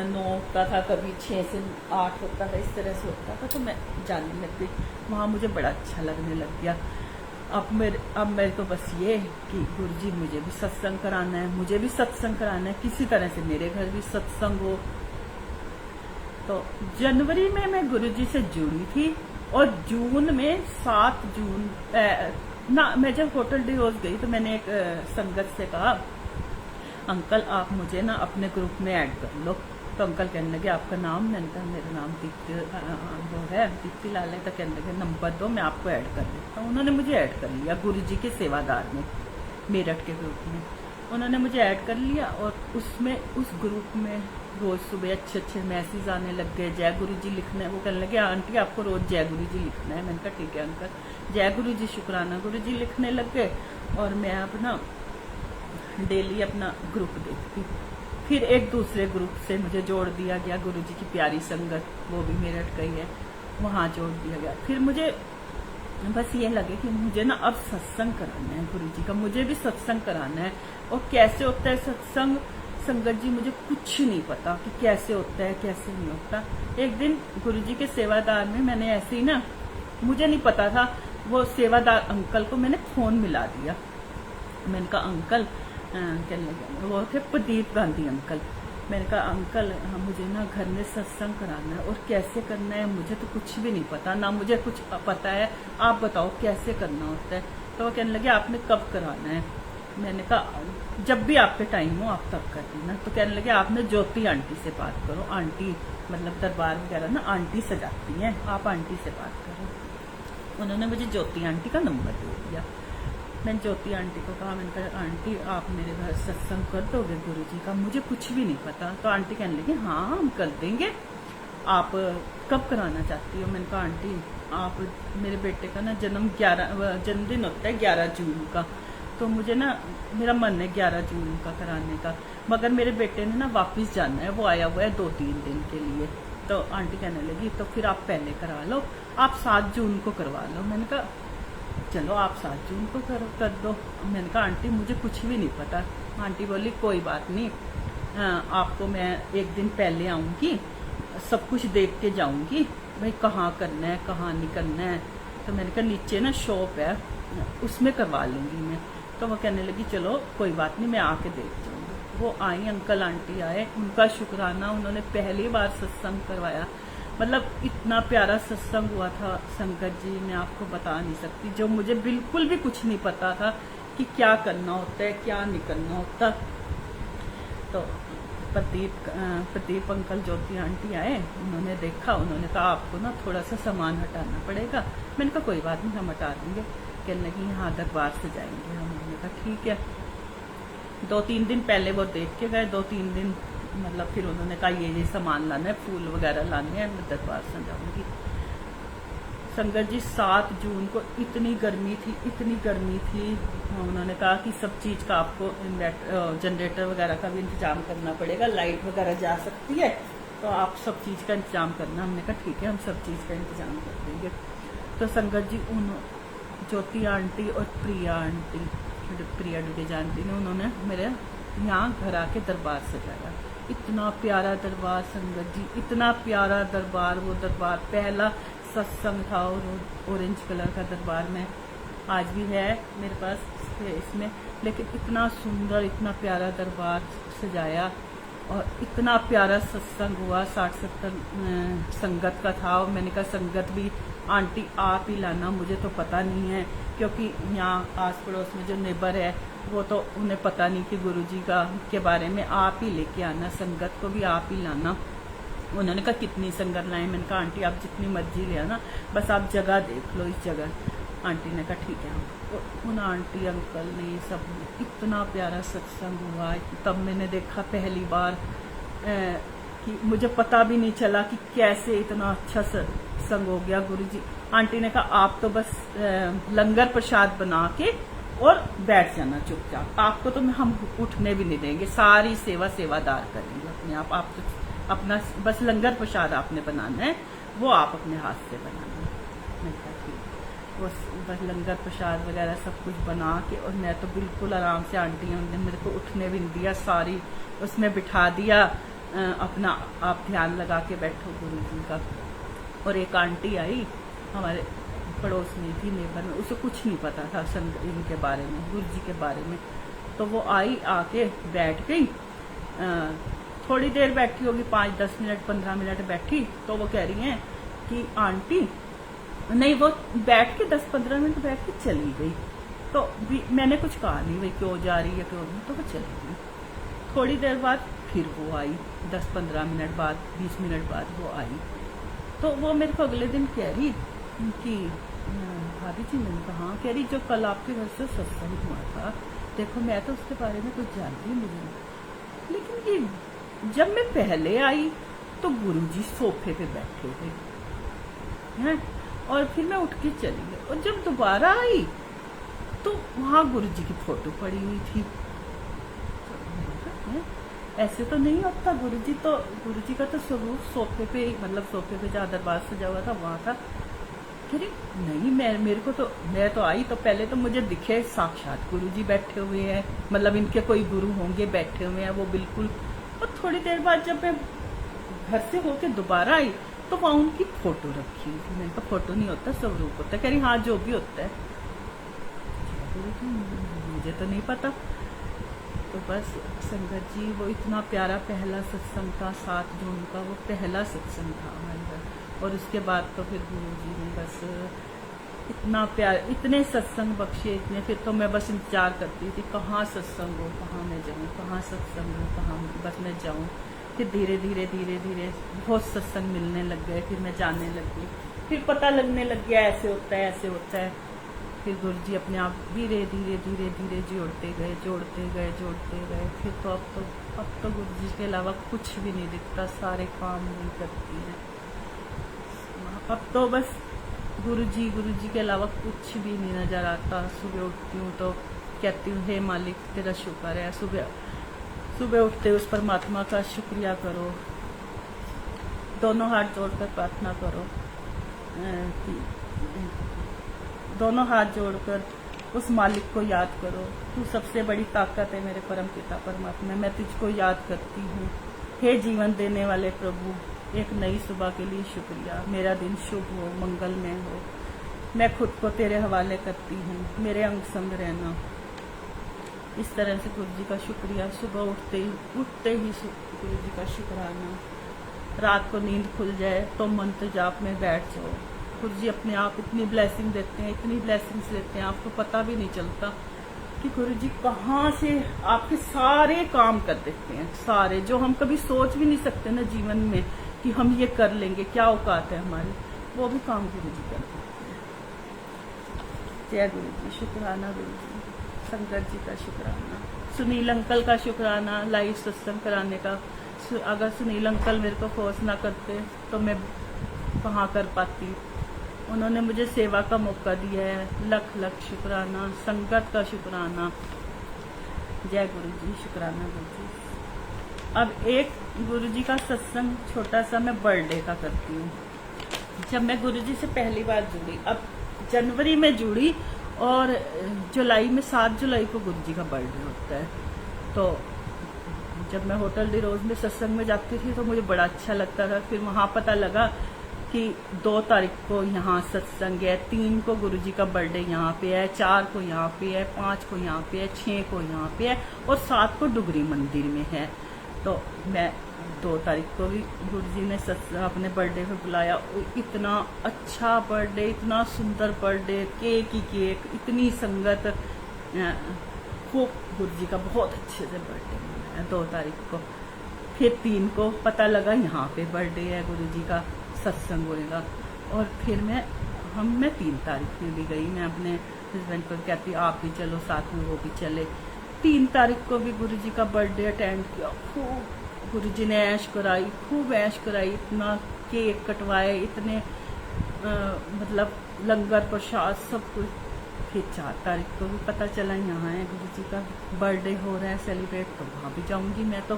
9 होता था, कभी 6 से 8 होता था, इस तरह से होता था। तो मैं जाने लग गई वहां, मुझे बड़ा अच्छा लगने लग गया। अब मेरे को बस ये कि गुरुजी मुझे भी सत्संग कराना है, किसी तरह से मेरे घर भी सत्संग हो। तो जनवरी में मैं गुरुजी से जुड़ी थी, और जून में 7 जून मैं जब होटल डी रोज गई तो मैंने एक संगत से कहा अंकल आप मुझे ना अपने ग्रुप में ऐड कर लो। तो अंकल कहने लगे आपका नाम? मैंने कहा मेरा नाम दीप्ति लाल है। तो कहने लगे नंबर दो, मैं आपको ऐड कर देता हूँ। उन्होंने मुझे ऐड कर लिया गुरुजी के सेवादार में, मेरठ के ग्रुप में उन्होंने मुझे ऐड कर लिया। और उसमें उस ग्रुप में रोज सुबह अच्छे मैसेज आने लग गए, जय गुरुजी लिखना है। वो कहने लगे आंटी आपको रोज जय गुरुजी लिखना है। मैंने कहा ठीक है अंकल। जय गुरुजी शुक्राना गुरुजी लिखने लग गए, और मैं अपना डेली अपना ग्रुप देखती। फिर एक दूसरे ग्रुप से मुझे जोड़ दिया गया, गुरुजी की प्यारी संगत, वो भी मेरठ गई है, वहां जोड़ दिया गया। फिर मुझे बस ये लगे कि मुझे ना अब सत्संग कराना है गुरुजी का, मुझे भी सत्संग कराना है। और कैसे होता है सत्संग संगत जी, मुझे कुछ नहीं पता कि कैसे होता है कैसे नहीं होता। एक दिन गुरुजी के सेवादार में मैंने ऐसे ही ना, मुझे नहीं पता था, वो सेवादार अंकल को मैंने फोन मिला दिया। मैंने कहा अंकल, कहने लगे वो थे प्रदीप गांधी अंकल। मैंने कहा अंकल मुझे ना घर में सत्संग कराना है, और कैसे करना है मुझे तो कुछ भी नहीं पता, ना मुझे कुछ पता है, आप बताओ कैसे करना होता है। तो वो कहने लगे आपने कब कराना है? मैंने कहा जब भी आपके टाइम हो आप तब कर देना। तो कहने लगे आपने ज्योति आंटी से बात करो, आंटी मतलब दरबार वगैरह ना आंटी सजाती हैं, आप आंटी से बात करो। उन्होंने मुझे ज्योति आंटी का नंबर दे दिया। मैंने ज्योति आंटी को कहा, मैंने कहा आंटी आप मेरे घर सत्संग कर दोगे गुरुजी का, मुझे कुछ भी नहीं पता। तो आंटी कहने लगी हाँ हम कर देंगे, आप कब कराना चाहती हो। मैंने कहा आंटी आप, मेरे बेटे का ना जन्मदिन होता है 11 जून का, तो मुझे ना मेरा मन है 11 जून का कराने का, मगर मेरे बेटे ने ना वापस जाना है, वो आया हुआ है 2-3 दिन के लिए। तो आंटी कहने लगी तो फिर आप पहले करा लो, आप 7 जून को करवा लो। मैंने कहा चलो आप 7 जून को कर दो। मैंने कहा आंटी मुझे कुछ भी नहीं पता। आंटी बोली कोई बात नहीं, आपको मैं एक दिन पहले आऊँगी, सब कुछ देख के जाऊँगी, भाई कहाँ करना है कहाँ नहीं करना है। तो मैंने कहा नीचे ना शॉप है उसमें करवा लूँगी मैं। तो वो कहने लगी चलो कोई बात नहीं, मैं आके देख जाऊँगी। वो आई, अंकल आंटी आए, उनका शुक्राना, उन्होंने पहली बार सत्संग करवाया। मतलब इतना प्यारा सत्संग हुआ था संगत जी, मैं आपको बता नहीं सकती। जो मुझे बिल्कुल भी कुछ नहीं पता था कि क्या करना होता है क्या नहीं करना होता। तो प्रदीप अंकल ज्योति आंटी आए, उन्होंने देखा, उन्होंने कहा आपको ना थोड़ा सा सामान हटाना पड़ेगा। मैंने कहा कोई बात नहीं हम हटा देंगे। कहने लगी यहाँ दरबार से जाएंगे हम। हमने कहा ठीक है। 2-3 दिन पहले वो देख के गए, 2-3 दिन मतलब फिर उन्होंने कहा ये सामान लाना है, फूल वगैरह लाने हैं, मैं दरबार से जाऊंगी। संगत जी 7 जून को इतनी गर्मी थी, उन्होंने कहा कि सब चीज का आपको जनरेटर वगैरह का भी इंतजाम करना पड़ेगा, लाइट वगैरह जा सकती है तो आप सब चीज का इंतजाम करना। हमने कहा ठीक है हम सब चीज का इंतजाम कर देंगे। तो संगत जी ज्योति आंटी और प्रिया डुडेजा आंटी ने उन्होंने मेरे यहाँ घर आके दरबार सजाया। इतना प्यारा दरबार संगत जी, इतना प्यारा दरबार। वो दरबार पहला सत्संग था और ऑरेंज कलर का दरबार में आज भी है मेरे पास इसमें, लेकिन इतना सुंदर इतना प्यारा दरबार सजाया और इतना प्यारा सत्संग हुआ। 60-70 संगत का था। और मैंने कहा संगत भी आंटी आप ही लाना, मुझे तो पता नहीं है, क्योंकि यहाँ आस पड़ोस में जो नेबर है वो तो उन्हें पता नहीं कि गुरुजी का के बारे में, आप ही लेके आना, संगत को भी आप ही लाना। उन्होंने कहा कितनी संगत लाएं। मैंने कहा आंटी आप जितनी मर्जी ले आना, बस आप जगह देख लो इस जगह। आंटी ने कहा ठीक है। उन आंटी अंकल ने सब इतना प्यारा सत्संग हुआ। तब मैंने देखा पहली बार कि मुझे पता भी नहीं चला कि कैसे इतना अच्छा सत्संग हो गया। गुरुजी आंटी ने कहा आप तो बस लंगर प्रसाद बना के और बैठ जाना चुपचाप, आपको तो हम उठने भी नहीं देंगे, सारी सेवा सेवादार करेंगे अपने आप तो अपना बस लंगर प्रसाद आपने बनाना है, वो आप अपने हाथ से बनाना। मैं कहा ठीक। वो बस लंगर प्रसाद वगैरह सब कुछ बना के और मैं तो बिल्कुल आराम से, आंटी ने मेरे को उठने भी नहीं दिया, सारी उसमें बिठा दिया, अपना आप ध्यान लगा के बैठो गुरु जी का। और एक आंटी आई हमारे पड़ोस में थी, नेबर में, उसे कुछ नहीं पता था इनके बारे में, गुरु जी के बारे में। तो वो आई, आके बैठ गई, थोड़ी देर बैठी होगी, 5-10 मिनट 15 मिनट बैठी। तो वो कह रही हैं कि आंटी नहीं, वो बैठ के 10-15 मिनट बैठ के चली गई। तो मैंने कुछ कहा नहीं भाई क्यों जा रही है क्यों नहीं, तो वो चली गई। थोड़ी देर बाद फिर वो आई, 10-15 मिनट बाद 20 मिनट बाद वो आई। तो वो मेरे को अगले दिन कह रही कि भाभी जी, मैंने कहा कह रही जो कल आपके घर से सत्संग हुआ था, देखो मैं तो उसके बारे में कुछ जानती ही नहीं, लेकिन ये जब मैं पहले आई तो गुरुजी सोफे पे बैठे थे हैं, और फिर मैं उठ के चली गई, और जब दोबारा आई तो वहां गुरुजी की फोटो पड़ी हुई थी। ऐसे तो नहीं होता, गुरुजी का तो स्वरूप सोफे पे, मतलब सोफे पे जहाँ दरबार सजा हुआ था वहां था। अरे नहीं, मैं तो आई तो पहले तो मुझे दिखे साक्षात गुरुजी बैठे हुए हैं, मतलब इनके कोई गुरु होंगे बैठे हुए हैं वो बिल्कुल। और थोड़ी देर बाद जब मैं घर से होके दोबारा आई तो वहां उनकी फोटो रखी हुई थी। मैंने कहा फोटो नहीं होता, स्वरूप होता है। कह रही हाँ जो भी होता है। मुझे तो नहीं पता। तो बस संगत जी, वो इतना प्यारा पहला सत्संग था 7 जून का, वो पहला सत्संग था हमारे घर। और उसके बाद तो फिर गुरु जी ने बस इतना प्यार, इतने सत्संग बख्शे, इतने, फिर तो मैं बस इंतजार करती थी कहाँ सत्संग हो, कहाँ मैं जाऊँ, कहाँ सत्संग हो, कहाँ बस मैं जाऊँ। फिर धीरे धीरे बहुत सत्संग मिलने लग गए, फिर मैं जाने लग गई। फिर पता लगने लग गया ऐसे होता है ऐसे होता है। फिर गुरु जी अपने आप धीरे धीरे धीरे धीरे जोड़ते गए जोड़ते गए जोड़ते गए। फिर तो अब तो गुरु जी के अलावा कुछ भी नहीं दिखता, सारे काम नहीं करती हैं। अब तो बस गुरु जी के अलावा कुछ भी नहीं नजर आता। सुबह उठती हूँ तो कहती हूँ हे मालिक तेरा शुक्र है। सुबह उठते उस परमात्मा का शुक्रिया करो, दोनों हाथ जोड़कर प्रार्थना करो, दोनों हाथ जोड़कर उस मालिक को याद करो। तू सबसे बड़ी ताकत है मेरे परम पिता परमात्मा, मैं तुझको याद करती हूँ। हे जीवन देने वाले प्रभु, एक नई सुबह के लिए शुक्रिया। मेरा दिन शुभ हो, मंगलमय हो। मैं खुद को तेरे हवाले करती हूँ, मेरे अंग संग रहना। इस तरह से गुरु जी का शुक्रिया। सुबह उठते ही गुरु जी का शुक्राना। रात को नींद खुल जाए तो मंत्र जाप में बैठ जाओ। गुरु जी अपने आप इतनी ब्लेसिंग देते हैं, इतनी ब्लेसिंग्स देते हैं, आपको पता भी नहीं चलता कि गुरु जी कहाँ से आपके सारे काम कर देते हैं। सारे जो हम कभी सोच भी नहीं सकते ना जीवन में कि हम ये कर लेंगे, क्या औकात है हमारी, वो भी काम गुरु जी कर देते हैं। जय गुरु जी, शुक्राना गुरु जी, संगत जी का शुक्राना, सुनील अंकल का शुक्राना लाइव सत्संग कराने का। अगर सुनील अंकल मेरे को फोर्स ना करते तो मैं कहाँ कर पाती। उन्होंने मुझे सेवा का मौका दिया है। लख लख शुक्राना, संगत का शुक्राना। जय गुरु जी, शुक्राना गुरु जी। अब एक गुरु जी का सत्संग छोटा सा मैं बर्थडे का करती हूँ। जब मैं गुरु जी से पहली बार जुड़ी, अब जनवरी में जुड़ी और जुलाई में 7 जुलाई को गुरु जी का बर्थडे होता है। तो जब मैं होटल डी रोज में सत्संग में जाती थी तो मुझे बड़ा अच्छा लगता था। फिर वहाँ पता लगा कि 2 तारीख को यहाँ सत्संग है, 3 को गुरु जी का बर्थडे यहाँ पे है, 4 को यहाँ पे है, 5 को यहाँ पे है, 6 को यहाँ पे है और 7 को डुगरी मंदिर में है। तो मैं 2 तारीख को भी गुरु जी ने अपने बर्थडे पे बुलाया। इतना अच्छा बर्थडे, इतना सुंदर बर्थडे, केक ही केक, इतनी संगत, खूब गुरु जी का बहुत अच्छे से बर्थडे मनाया 2 तारीख को। फिर 3 को पता लगा यहाँ पे बर्थडे है गुरु जी का, सत्संग होएगा। और फिर मैं 3 तारीख में भी गई। मैं अपने हस्बैंड को कहती आप भी चलो साथ में, वो भी चले। 3 तारीख को भी गुरु जी का बर्थडे अटेंड किया। खूब गुरु जी ने ऐश कराई, खूब ऐश कराई, इतना केक कटवाए, इतने मतलब लंगर प्रसाद सब कुछ। फिर 4 तारीख को भी पता चला यहाँ है गुरु जी का बर्थडे हो रहा है सेलिब्रेट, तो वहाँ भी जाऊँगी मैं, तो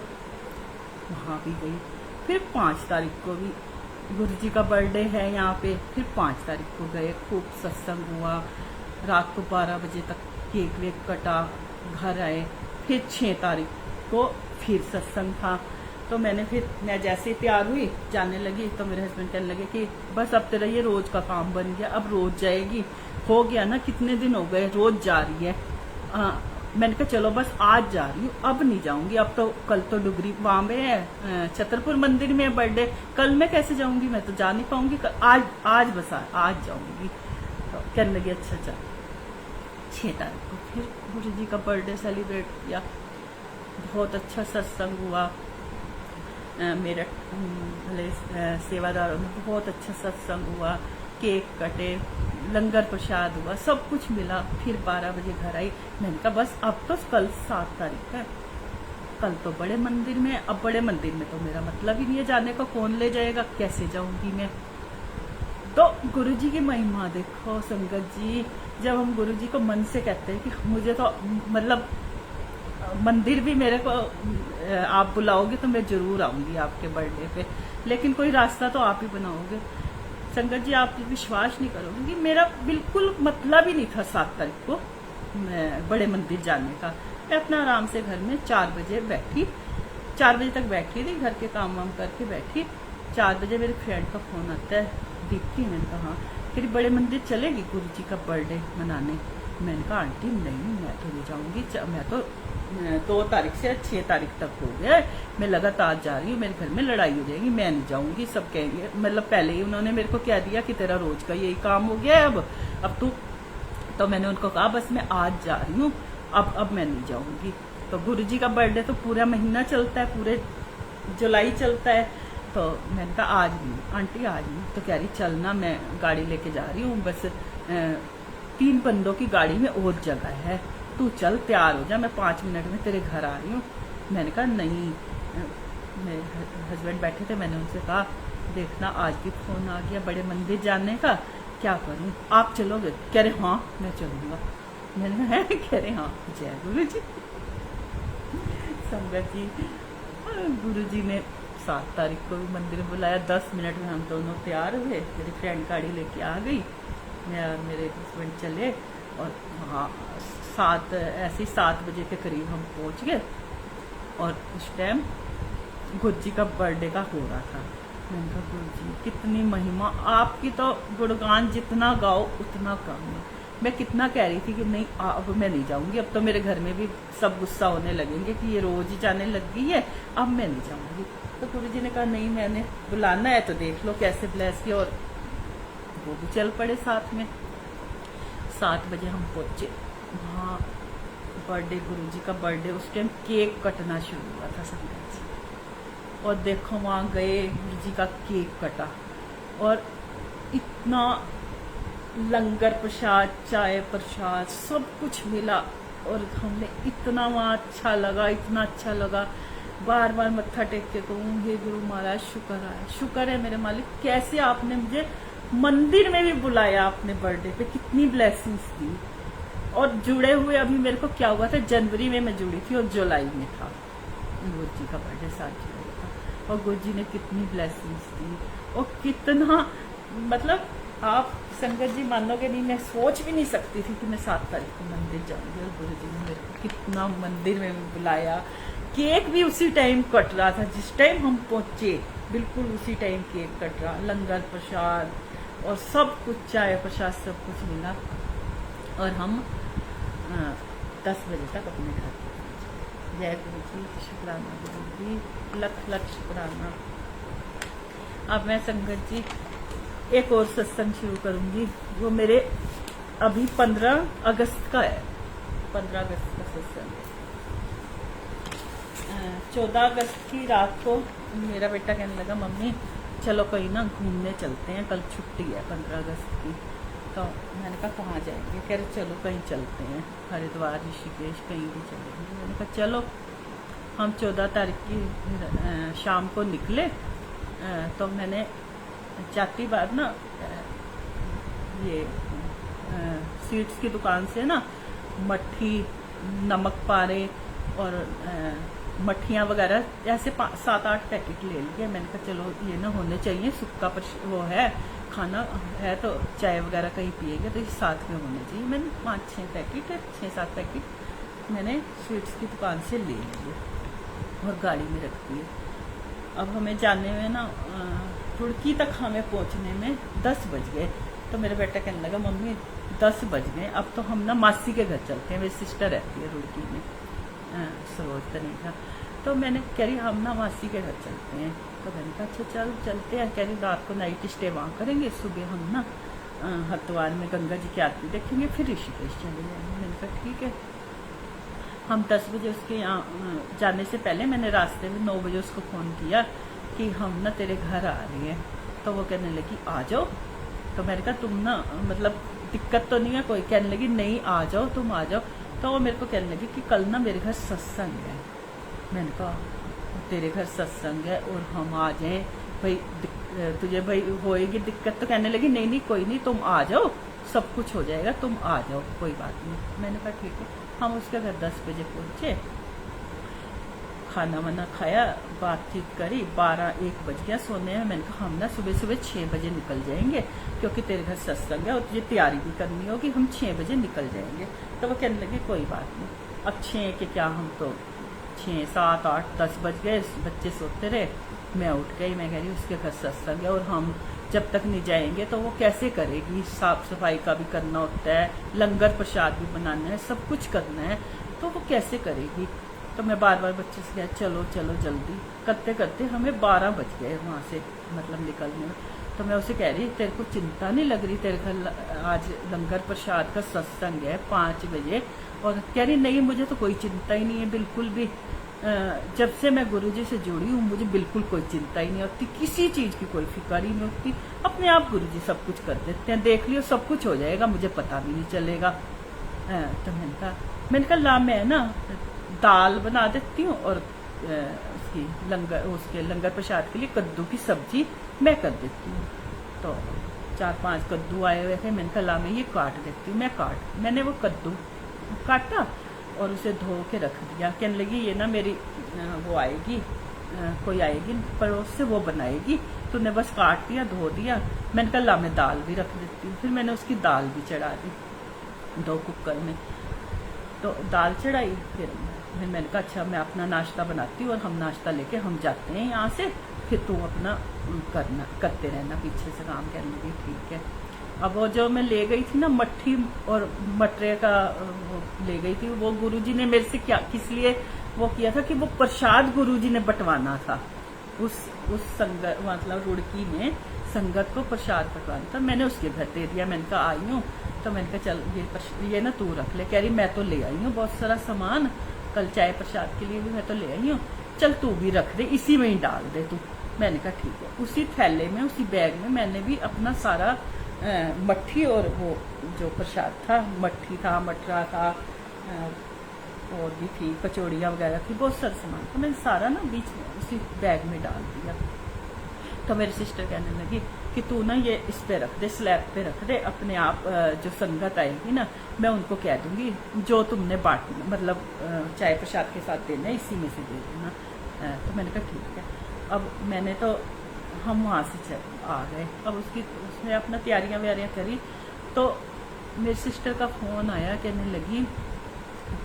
वहाँ भी गई। फिर 5 तारीख को भी गुरु जी का बर्थडे है यहाँ पे। फिर 5 तारीख को गए, खूब सत्संग हुआ, रात को 12 बजे तक केक वेक कटा, घर आए। फिर 6 तारीख को फिर सत्संग था। तो मैं जैसे ही तैयार हुई जाने लगी तो मेरे हस्बैंड कहने लगे कि बस अब तेरा ये रोज का काम बन गया, अब रोज जाएगी। हो गया ना, कितने दिन हो गए रोज जा रही है। मैंने कहा चलो बस आज जा रही हूँ, अब नहीं जाऊंगी। अब तो कल तो डुगरी वहां में है, छतरपुर मंदिर में बर्थडे, कल मैं कैसे जाऊंगी, मैं तो जा नहीं पाऊंगी। आज बस आज जाऊंगी। तो कहने लगे अच्छा चल। 6 तारीख को फिर गुरु जी का बर्थडे सेलिब्रेट किया। बहुत अच्छा सत्संग हुआ। मेरठ भले सेवादारों में बहुत अच्छा सत्संग हुआ, केक कटे, लंगर प्रसाद हुआ, सब कुछ मिला। फिर 12 बजे घर आई। मैंने कहा बस अब तो कल 7 तारीख है, कल तो बड़े मंदिर में। अब बड़े मंदिर में तो मेरा मतलब ही नहीं है जाने का, कौन ले जाएगा, कैसे जाऊंगी मैं। तो गुरु जी की महिमा देखो संगत जी। जब हम गुरु जी को मन से कहते हैं कि मुझे तो मतलब मंदिर भी मेरे को आप बुलाओगे तो मैं जरूर आऊंगी आपके बर्थडे पे, लेकिन कोई रास्ता तो आप ही बनाओगे। संगत जी आप विश्वास नहीं करोगे कि मेरा बिल्कुल मतलब ही नहीं था 7 तारीख को बड़े मंदिर जाने का। मैं अपना आराम से घर में 4 बजे बैठी, 4 बजे तक बैठी थी, घर के काम वाम करके बैठी। 4 बजे मेरे फ्रेंड का फोन आता है, दीप्ति। मैंने कहा हाँ, फिर बड़े मंदिर चलेगी गुरु जी का बर्थडे मनाने। मैंने कहा आंटी नहीं, मैं तो नहीं जाऊंगी, मैं तो 2 तारीख से 6 तारीख तक हो गया, मैं लगातार जा रही हूँ, मेरे घर में लड़ाई हो जाएगी, मैं नहीं जाऊंगी। सब कहेंगे, मतलब पहले ही उन्होंने मेरे को कह दिया कि तेरा रोज का यही काम हो गया है अब तू। तो मैंने उनको कहा बस मैं आज जा रही हूँ, अब मैं नहीं जाऊंगी। तो गुरु जी का बर्थडे तो पूरा महीना चलता है, पूरे जुलाई चलता है। तो मैंने कहा आज नहीं आंटी, आज नहीं। तो कह रही चल ना, मैं गाड़ी लेके जा रही हूँ, बस 3 बंदों की गाड़ी में और जगह है, तू चल तैयार हो जा, मैं 5 मिनट में तेरे घर आ रही हूँ। मैंने कहा नहीं, मेरे हस्बैंड बैठे थे, मैंने उनसे कहा देखना आज भी फोन आ गया बड़े मंदिर जाने का, क्या करूँ, आप चलोगे? कह रहे हाँ मैं चलूँगा। मैंने कहा है? कह रहे हाँ। जय गुरु जी। संगत जी, गुरु जी ने 7 तारीख को भी मंदिर बुलाया। 10 मिनट में हम दोनों तैयार हुए, मेरी फ्रेंड गाड़ी लेके आ गई, मैं और मेरे हस्बैंड चले, और वहाँ 7 बजे के करीब हम पहुँच गए। और उस टाइम गुरु जी का बर्थडे का हो रहा था। मैंने कहा गुरु जी कितनी महिमा आपकी, तो गुणगान जितना गाओ उतना कम है। मैं कितना कह रही थी कि नहीं अब मैं नहीं जाऊंगी, अब तो मेरे घर में भी सब गुस्सा होने लगेंगे कि ये रोज ही जाने लग गई है, अब मैं नहीं जाऊंगी। तो गुरु जी ने कहा नहीं, मैंने बुलाना है तो देख लो कैसे ब्लेस किया, और वो भी चल पड़े साथ में। 7 बजे हम पहुंचे वहाँ, बर्थडे गुरु जी का बर्थडे, उस टाइम केक कटना शुरू हुआ था संगत जी। और देखो वहाँ गए, गुरु जी का केक कटा, और इतना लंगर प्रसाद, चाय प्रसाद सब कुछ मिला, और हमने इतना वहाँ अच्छा लगा, इतना अच्छा लगा, बार बार मत्था टेक के कहूँ हे गुरु महाराज शुक्र है मेरे मालिक, कैसे आपने मुझे मंदिर में भी बुलाया अपने बर्थडे पे, कितनी ब्लेसिंग्स दी। और जुड़े हुए अभी मेरे को क्या हुआ था, जनवरी में मैं जुड़ी थी और जुलाई में था गुरु जी का बर्थडे, साथ जुड़ा था, और गुरु जी ने कितनी ब्लेसिंग्स दी, और कितना मतलब आप संगत जी मानोगे नहीं, मैं सोच भी नहीं सकती थी कि मैं 7 तारीख को मंदिर जाऊंगी, और गुरु जी ने मेरे को कितना मंदिर में बुलाया। केक भी उसी टाइम कट रहा था, जिस टाइम हम पहुंचे बिल्कुल उसी टाइम केक कट रहा, लंगर प्रसाद और सब कुछ, चाय प्रसाद सब कुछ मिला, और हम 10 बजे तक अपने घर पहुंचे। जय गुरु जी, शुक्राना गुरु जी, लख लख शुक्राना। अब मैं संगत जी एक और सत्संग शुरू करूंगी, वो मेरे अभी 15 अगस्त का है, 15 अगस्त का सत्संग है। 14 अगस्त की रात को मेरा बेटा कहने लगा मम्मी चलो कहीं ना घूमने चलते हैं, कल छुट्टी है 15 अगस्त की। तो मैंने कहा कहाँ जाएंगे? कह रहे चलो कहीं चलते हैं, हरिद्वार ऋषिकेश कहीं भी चलेंगे। मैंने कहा चलो। हम 14 तारीख की शाम को निकले। तो मैंने जाती बार ना ये स्वीट्स की दुकान से ना मट्ठी, नमक पारे और मट्ठियाँ वगैरह ऐसे 7-8 पैकेट ले लिए। मैंने कहा चलो ये ना होने चाहिए, सुक्का वो है खाना है तो चाय वगैरह कहीं पिएंगे तो ये साथ में होने चाहिए। मैंने 5-6 पैकेट 6-7 पैकेट मैंने स्वीट्स की दुकान से ले लिए और गाड़ी में रख दिए। अब हमें जाने में ना रुड़की तक हमें पहुंचने में 10 बज गए। तो मेरा बेटा कहने लगा मम्मी 10 बज गए, अब तो हम ना मासी के घर चलते हैं, मेरी सिस्टर रहती है रुड़की में, सरोज तरीका। तो मैंने कह रही हम ना मासी के घर चलते हैं। तो मैंने कहा अच्छा चल चलते हैं। कह रही रात को नाइट स्टे वहाँ करेंगे, सुबह हम ना हरिद्वार में गंगा जी की आरती देखेंगे, फिर ऋषिकेश चले जाएंगे। मैंने कहा ठीक है। हम 10 बजे उसके यहाँ जाने से पहले मैंने रास्ते में 9 बजे उसको फ़ोन किया कि हम ना तेरे घर आ रहे हैं। तो वो कहने लगी आ जाओ। तो मैंने कहा तुम ना मतलब दिक्कत तो नहीं है कोई? कहने लगी नहीं आ जाओ, तुम आ जाओ। तो वो मेरे को कहने लगी कि कल ना मेरे घर सत्संग है। मैंने कहा तेरे घर सत्संग है और हम आ जाएं भाई, तुझे भाई होएगी दिक्कत? तो कहने लगी नहीं नहीं कोई नहीं, तुम आ जाओ, सब कुछ हो जाएगा, तुम आ जाओ, कोई बात नहीं। मैंने कहा ठीक है। हम उसके घर 10 बजे पहुंचे, खाना वाना खाया, बातचीत करी, 12-1 बज गया सोने में। मैंने कहा हम ना सुबह सुबह 6 बजे निकल जाएंगे क्योंकि तेरे घर सत्संग है और तुझे तैयारी भी करनी होगी, हम 6 बजे निकल जाएंगे। तो वो कहने लगे कोई बात नहीं। अब 6 के क्या, हम तो 6, 7, 8, 10 बज गए, बच्चे सोते रहे, मैं उठ गई। मैं कह रही उसके घर सत्संग है और हम जब तक नहीं जाएंगे तो वो कैसे करेगी? साफ सफाई का भी करना होता है, लंगर प्रसाद भी बनाना है, सब कुछ करना है, तो वो कैसे करेगी? तो मैं बार बार बच्चे से कहा चलो चलो जल्दी, करते करते हमें 12 बज गए वहाँ से मतलब निकलने में। तो मैं उसे कह रही तेरे को चिंता नहीं लग रही? तेरे घर आज लंगर प्रसाद का सत्संग है 5 बजे। और कह रही नहीं मुझे तो कोई चिंता ही नहीं है बिल्कुल भी, जब से मैं गुरुजी से जुड़ी हूँ मुझे बिल्कुल कोई चिंता ही नहीं होती, किसी चीज की कोई फिक्र ही नहीं होती। अपने आप गुरुजी सब कुछ कर देते हैं, देख लियो सब कुछ हो जाएगा, मुझे पता भी नहीं चलेगा। तो मैंने कहा ला मैं ना दाल बना देती हूँ और उसके लंगर प्रसाद के लिए कद्दू की सब्जी मैं कर देती हूँ। तो 4-5 कद्दू आए हुए थे, मैंने कहा ला मैं ये काट देती हूँ। मैंने वो कद्दू काटा और उसे धो के रख दिया। कहने लगी ये ना मेरी वो आएगी, कोई आएगी पड़ोस से, वो बनाएगी, तूने बस काट दिया धो दिया। मैंने कहा ला मैं दाल भी रख देती हूँ। फिर मैंने उसकी दाल भी चढ़ा दी 2 कुकर में। तो दाल चढ़ाई, फिर मैंने कहा अच्छा मैं अपना नाश्ता बनाती हूँ और हम नाश्ता लेके हम जाते हैं यहाँ से, फिर तू अपना करते रहना पीछे से काम। करने लगी ठीक है। अब वो जो मैं ले गई थी ना मट्ठी और मटरे का वो ले गई थी, वो गुरुजी ने मेरे से क्या किस लिए वो किया था कि वो प्रसाद गुरुजी ने बंटवाना था उस संगत, मतलब रुड़की में संगत को प्रसाद बंटवाना था। मैंने उसके घर दे दिया। मैंने कहा आई हूँ, तो मैंने कहा चल ये ना तू रख ले। कह रही मैं तो ले आई हूँ बहुत सारा सामान, कल चाय प्रसाद के लिए भी मैं तो ले आई हूँ, चल तू भी रख दे, इसी में ही डाल दे तू। मैंने कहा ठीक है। उसी थैले में उसी बैग में मैंने भी अपना सारा मट्ठी और वो जो प्रसाद था, मट्ठी था, मटरा था, और भी थी, कचौड़ियाँ वगैरह थी, बहुत सारा सामान, तो मैंने सारा ना बीच में उसी बैग में डाल दिया। तो मेरी सिस्टर कहने लगी कि तू ना ये इस पे रख दे, स्लैब पे रख दे, अपने आप जो संगत आएगी ना मैं उनको कह दूंगी जो तुमने बांटना, मतलब चाय प्रसाद के साथ देना, इसी में से दे देना। तो मैंने कहा ठीक है। अब मैंने तो हम वहाँ से आ गए। अब उसने अपना तैयारियां व्यारियां करी, तो मेरी सिस्टर का फोन आया, कहने लगी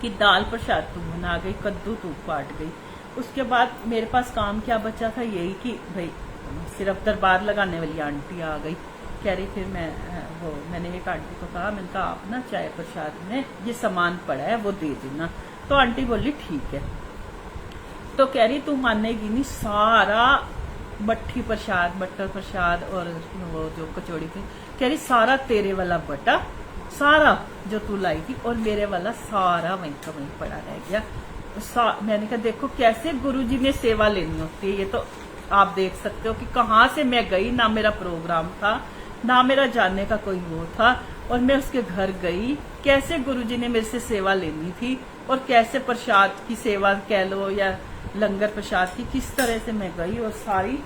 कि दाल प्रसाद तू बना गई, कद्दू तू काट गई। उसके बाद मेरे पास काम क्या बचा था, यही कि भाई सिर्फ दरबार लगाने वाली आंटी आ गई। कह रही फिर मैंने एक आंटी को कहा, मैंने कहा आप ना चाय प्रसाद में ये सामान पड़ा है वो दे देना। तो आंटी बोली ठीक है। तो कह रही तू मानेगी नहीं, सारा मट्ठी प्रसाद, मटर प्रसाद और वो जो कचौड़ी थी, कह रही सारा तेरे वाला बटा, सारा जो तू लाई थी, और मेरे वाला सारा वहीं का वहीं पड़ा रह गया। मैंने कहा देखो कैसे गुरुजी ने सेवा लेनी होती है। ये तो आप देख सकते हो कि कहाँ से मैं गई, ना मेरा प्रोग्राम था, ना मेरा जाने का कोई वो था, और मैं उसके घर गई, कैसे गुरुजी ने मेरे से सेवा लेनी थी, और कैसे प्रसाद की सेवा कह लो या लंगर प्रसाद की, किस तरह से मैं गई और सारी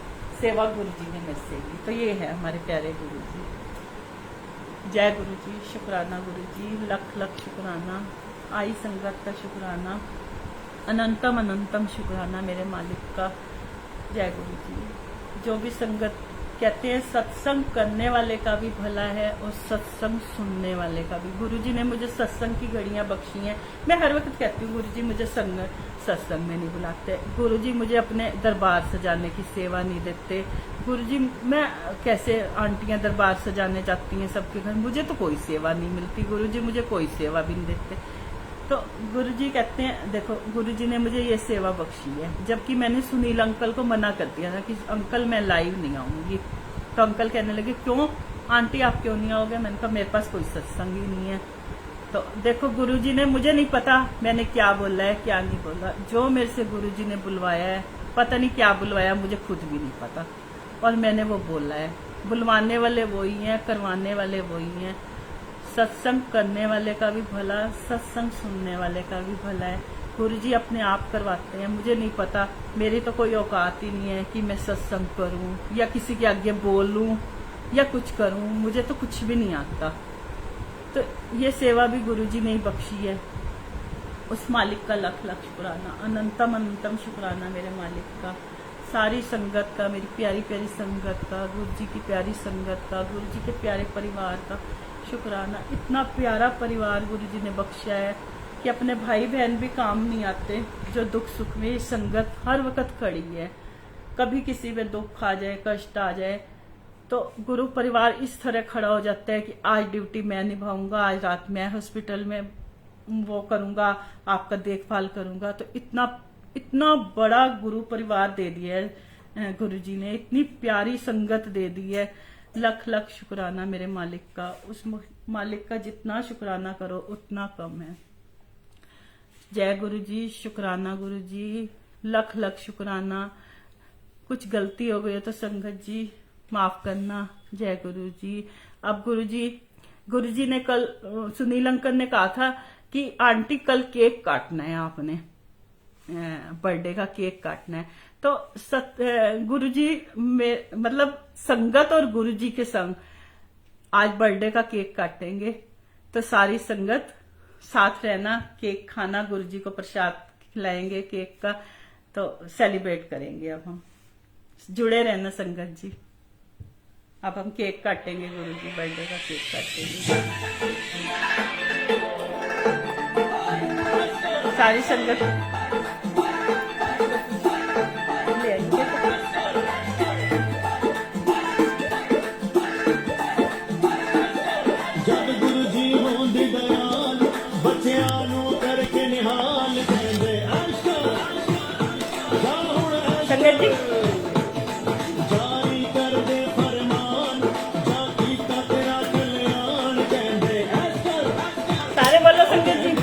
सेवा गुरुजी ने मेरे से की। तो ये है हमारे प्यारे गुरुजी। जय गुरुजी, शुक्राना गुरुजी, लख लख शुक्राना, आई संगत का शुक्राना, अनंतम अनंतम शुक्राना मेरे मालिक का। जय गुरुजी। जो भी संगत कहते हैं सत्संग करने वाले का भी भला है और सत्संग सुनने वाले का भी। गुरुजी ने मुझे सत्संग की घड़ियां बख्शी हैं। मैं हर वक्त कहती हूँ गुरुजी मुझे सत्संग में नहीं बुलाते, गुरुजी मुझे अपने दरबार सजाने की सेवा नहीं देते। गुरुजी मैं कैसे आंटियां दरबार सजाने जाती हैं सबके घर, मुझे तो कोई सेवा नहीं मिलती, गुरुजी मुझे कोई सेवा भी नहीं देते। तो गुरुजी कहते हैं देखो गुरुजी ने मुझे ये सेवा बख्शी है, जबकि मैंने सुनील अंकल को मना कर दिया था कि अंकल मैं लाइव नहीं आऊंगी। तो अंकल कहने लगे क्यों आंटी आप क्यों नहीं आओगे? मैंने कहा मेरे पास कोई सत्संग ही नहीं है। तो देखो गुरुजी ने, मुझे नहीं पता मैंने क्या बोला है क्या नहीं बोला, जो मेरे से गुरुजी ने बुलवाया है, पता नहीं क्या बुलवाया मुझे खुद भी नहीं पता, और मैंने वो बोला है। बुलवाने वाले वही हैं, करवाने वाले वही हैं। सत्संग करने वाले का भी भला, सत्संग सुनने वाले का भी भला है। गुरुजी अपने आप करवाते हैं, मुझे नहीं पता, मेरी तो कोई औकात ही नहीं है कि मैं सत्संग करूं या किसी के आगे बोलूं या कुछ करूं, मुझे तो कुछ भी नहीं आता। तो ये सेवा भी गुरुजी ने ही बख्शी है। उस मालिक का लख लख शुक्राना, अनंतम अनंतम शुक्राना मेरे मालिक का, सारी संगत का, मेरी प्यारी प्यारी संगत का, गुरुजी की प्यारी संगत का, गुरुजी के प्यारे परिवार का शुक्राना। इतना प्यारा परिवार गुरुजी ने बख्शा है कि अपने भाई बहन भी काम नहीं आते, जो दुख सुख में संगत हर वक्त खड़ी है। कभी किसी में दुख आ जाए, कष्ट आ जाए, तो गुरु परिवार इस तरह खड़ा हो जाता है कि आज ड्यूटी मैं निभाऊंगा, आज रात मैं हॉस्पिटल में वो करूंगा, आपका देखभाल करूंगा। तो इतना बड़ा गुरु परिवार दे दिया है गुरुजी ने, इतनी प्यारी संगत दे दी है। लख लख शुक्राना मेरे मालिक का। उस मालिक का जितना शुक्राना करो उतना कम है। जय गुरुजी, शुक्राना गुरुजी, लख लख शुक्राना। कुछ गलती हो गई है तो संगत जी माफ करना। जय गुरु जी। अब गुरु जी ने कल सुनील अंकल ने कहा था कि आंटी कल केक काटना है, आपने बर्थडे का केक काटना है। तो गुरुजी में मतलब संगत और गुरुजी के संग आज बर्थडे का केक काटेंगे। तो सारी संगत साथ रहना, केक खाना, गुरुजी को प्रसाद खिलाएंगे केक का, तो सेलिब्रेट करेंगे। अब हम जुड़े रहना संगत जी। अब हम केक काटेंगे, गुरुजी बर्थडे का केक काटेंगे। सारी संगत संगत जी जारी कर दे फरमान, जा कीता तेरा कल्याण, कहंदे ऐसर सारे बोलो संगत जी।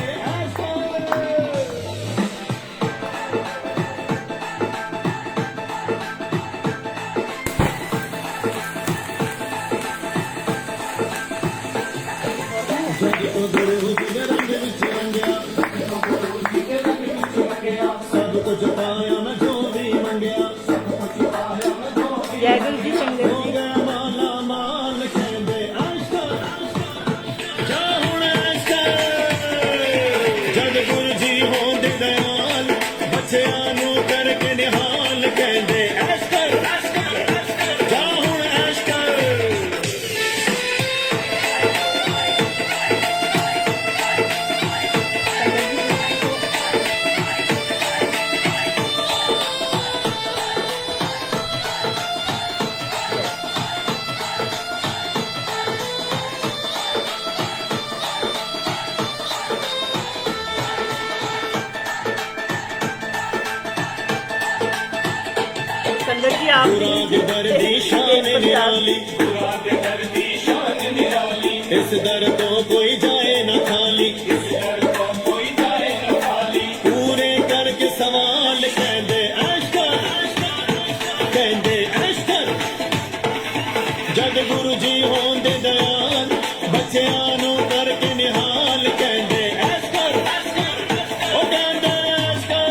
सब कुछ पाया मैं जो भी मंगया, जय गुरु जी। संगत हो जी गया माला माल, कहंदे ऐसर जा हुण ऐसर। जग गुरु जी होंदे दयाल, बच्चियां नूं करके निहाल, कहंदे ऐसर जा हुण ऐसर। संगत जी आप गुराग दर्दी शान निराली, इस दर तो कोई जाए न खाली, पूरे करके सवाल, कहंदे ऐशकर, कहंदे ऐशकर। जग गुरु जी होंदे दयाल, बच्चियां नूं करके निहाल, कहंदे ऐशकर, ओ कहंदे ऐशकर।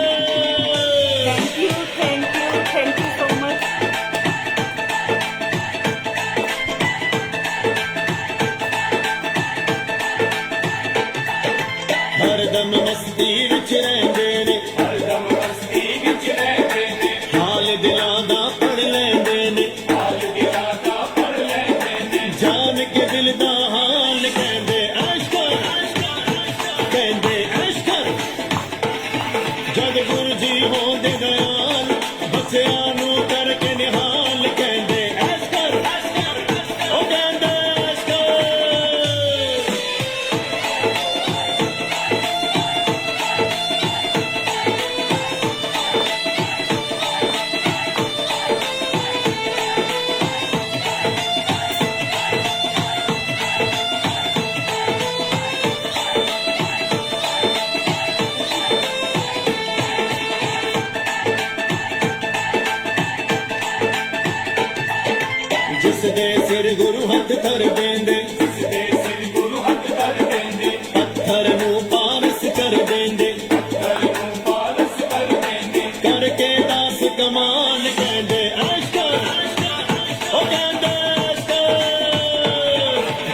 Thank you so much. हरदम मस्ती विच रहिंदे ने, हाल दिलां दा पढ़ लैंदे ने, जान के दिल दा हाल, कहंदे ऐशकर, कहंदे ऐशकर। जग गुरु जी होंदे दयाल, बच्चियां नूं करके निहाल, कहंदे ऐशकर, ओ कहंदे ऐशकर। जिस दे सिर गुरु हथ धर देंदे, पत्थर नूं पारस कर देंदे, करके दास कमाल, कहंदे ऐशकर, ओ कहंदे ऐशकर।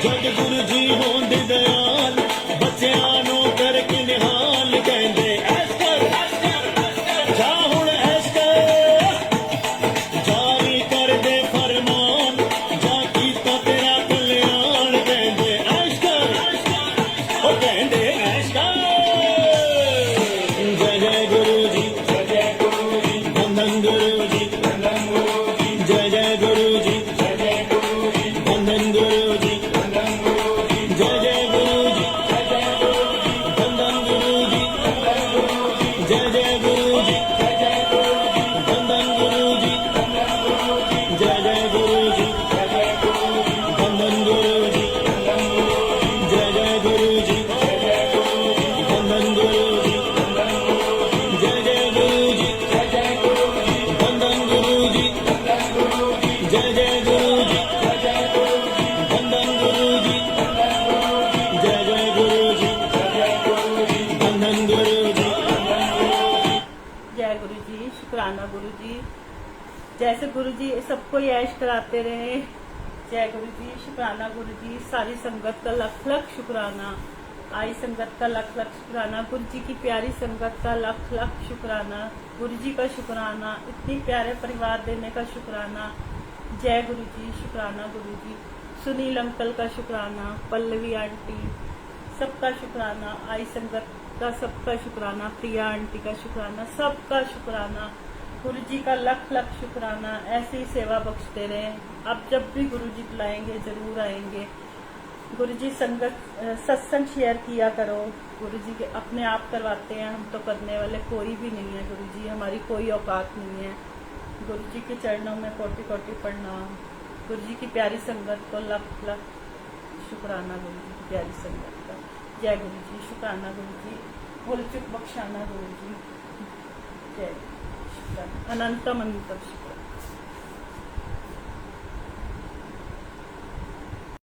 जग गुरु जी होंदे दयाल, बच्चियां नूं करके निहाल, कहंदे ऐशकर जा हुण ऐशकर। जारी कर दे फरमान, जा कीता तेरा कल्याण, गुरु जी सबको ऐश कराते रहे। जय गुरु जी, शुक्राना गुरु जी। सारी संगत का लख लख शुक्राना, आई संगत का लख लख शुक्राना, गुरु जी की प्यारी संगत का लख लख शुक्राना, गुरु जी का शुक्राना, इतनी प्यारे परिवार देने का शुक्राना। जय गुरु जी, शुक्राना गुरु जी। सुनील अंकल का शुक्राना, पल्लवी आंटी, सबका शुक्राना, आई संगत का सबका शुक्राना, प्रिया आंटी का शुक्राना, सबका शुक्राना। गुरु जी का लख लख शुक्राना। ऐसे ही सेवा बख्शते रहें। अब जब भी गुरु जी बुलाएंगे जरूर आएंगे। गुरु जी संगत सत्संग शेयर किया करो। गुरु जी के अपने आप करवाते हैं, हम तो करने वाले कोई भी नहीं है। गुरु जी हमारी कोई औकात नहीं है। गुरु जी के चरणों में कोटि कोटि प्रणाम। गुरु जी की प्यारी संगत को लख लख शुक्राना, गुरु जी की प्यारी संगत का। जय गुरु जी, शुक्राना गुरु जी। भूल चुक बख्शाना गुरु जी। जय शुक्राना, अनंतम अनंतम शुक्राना।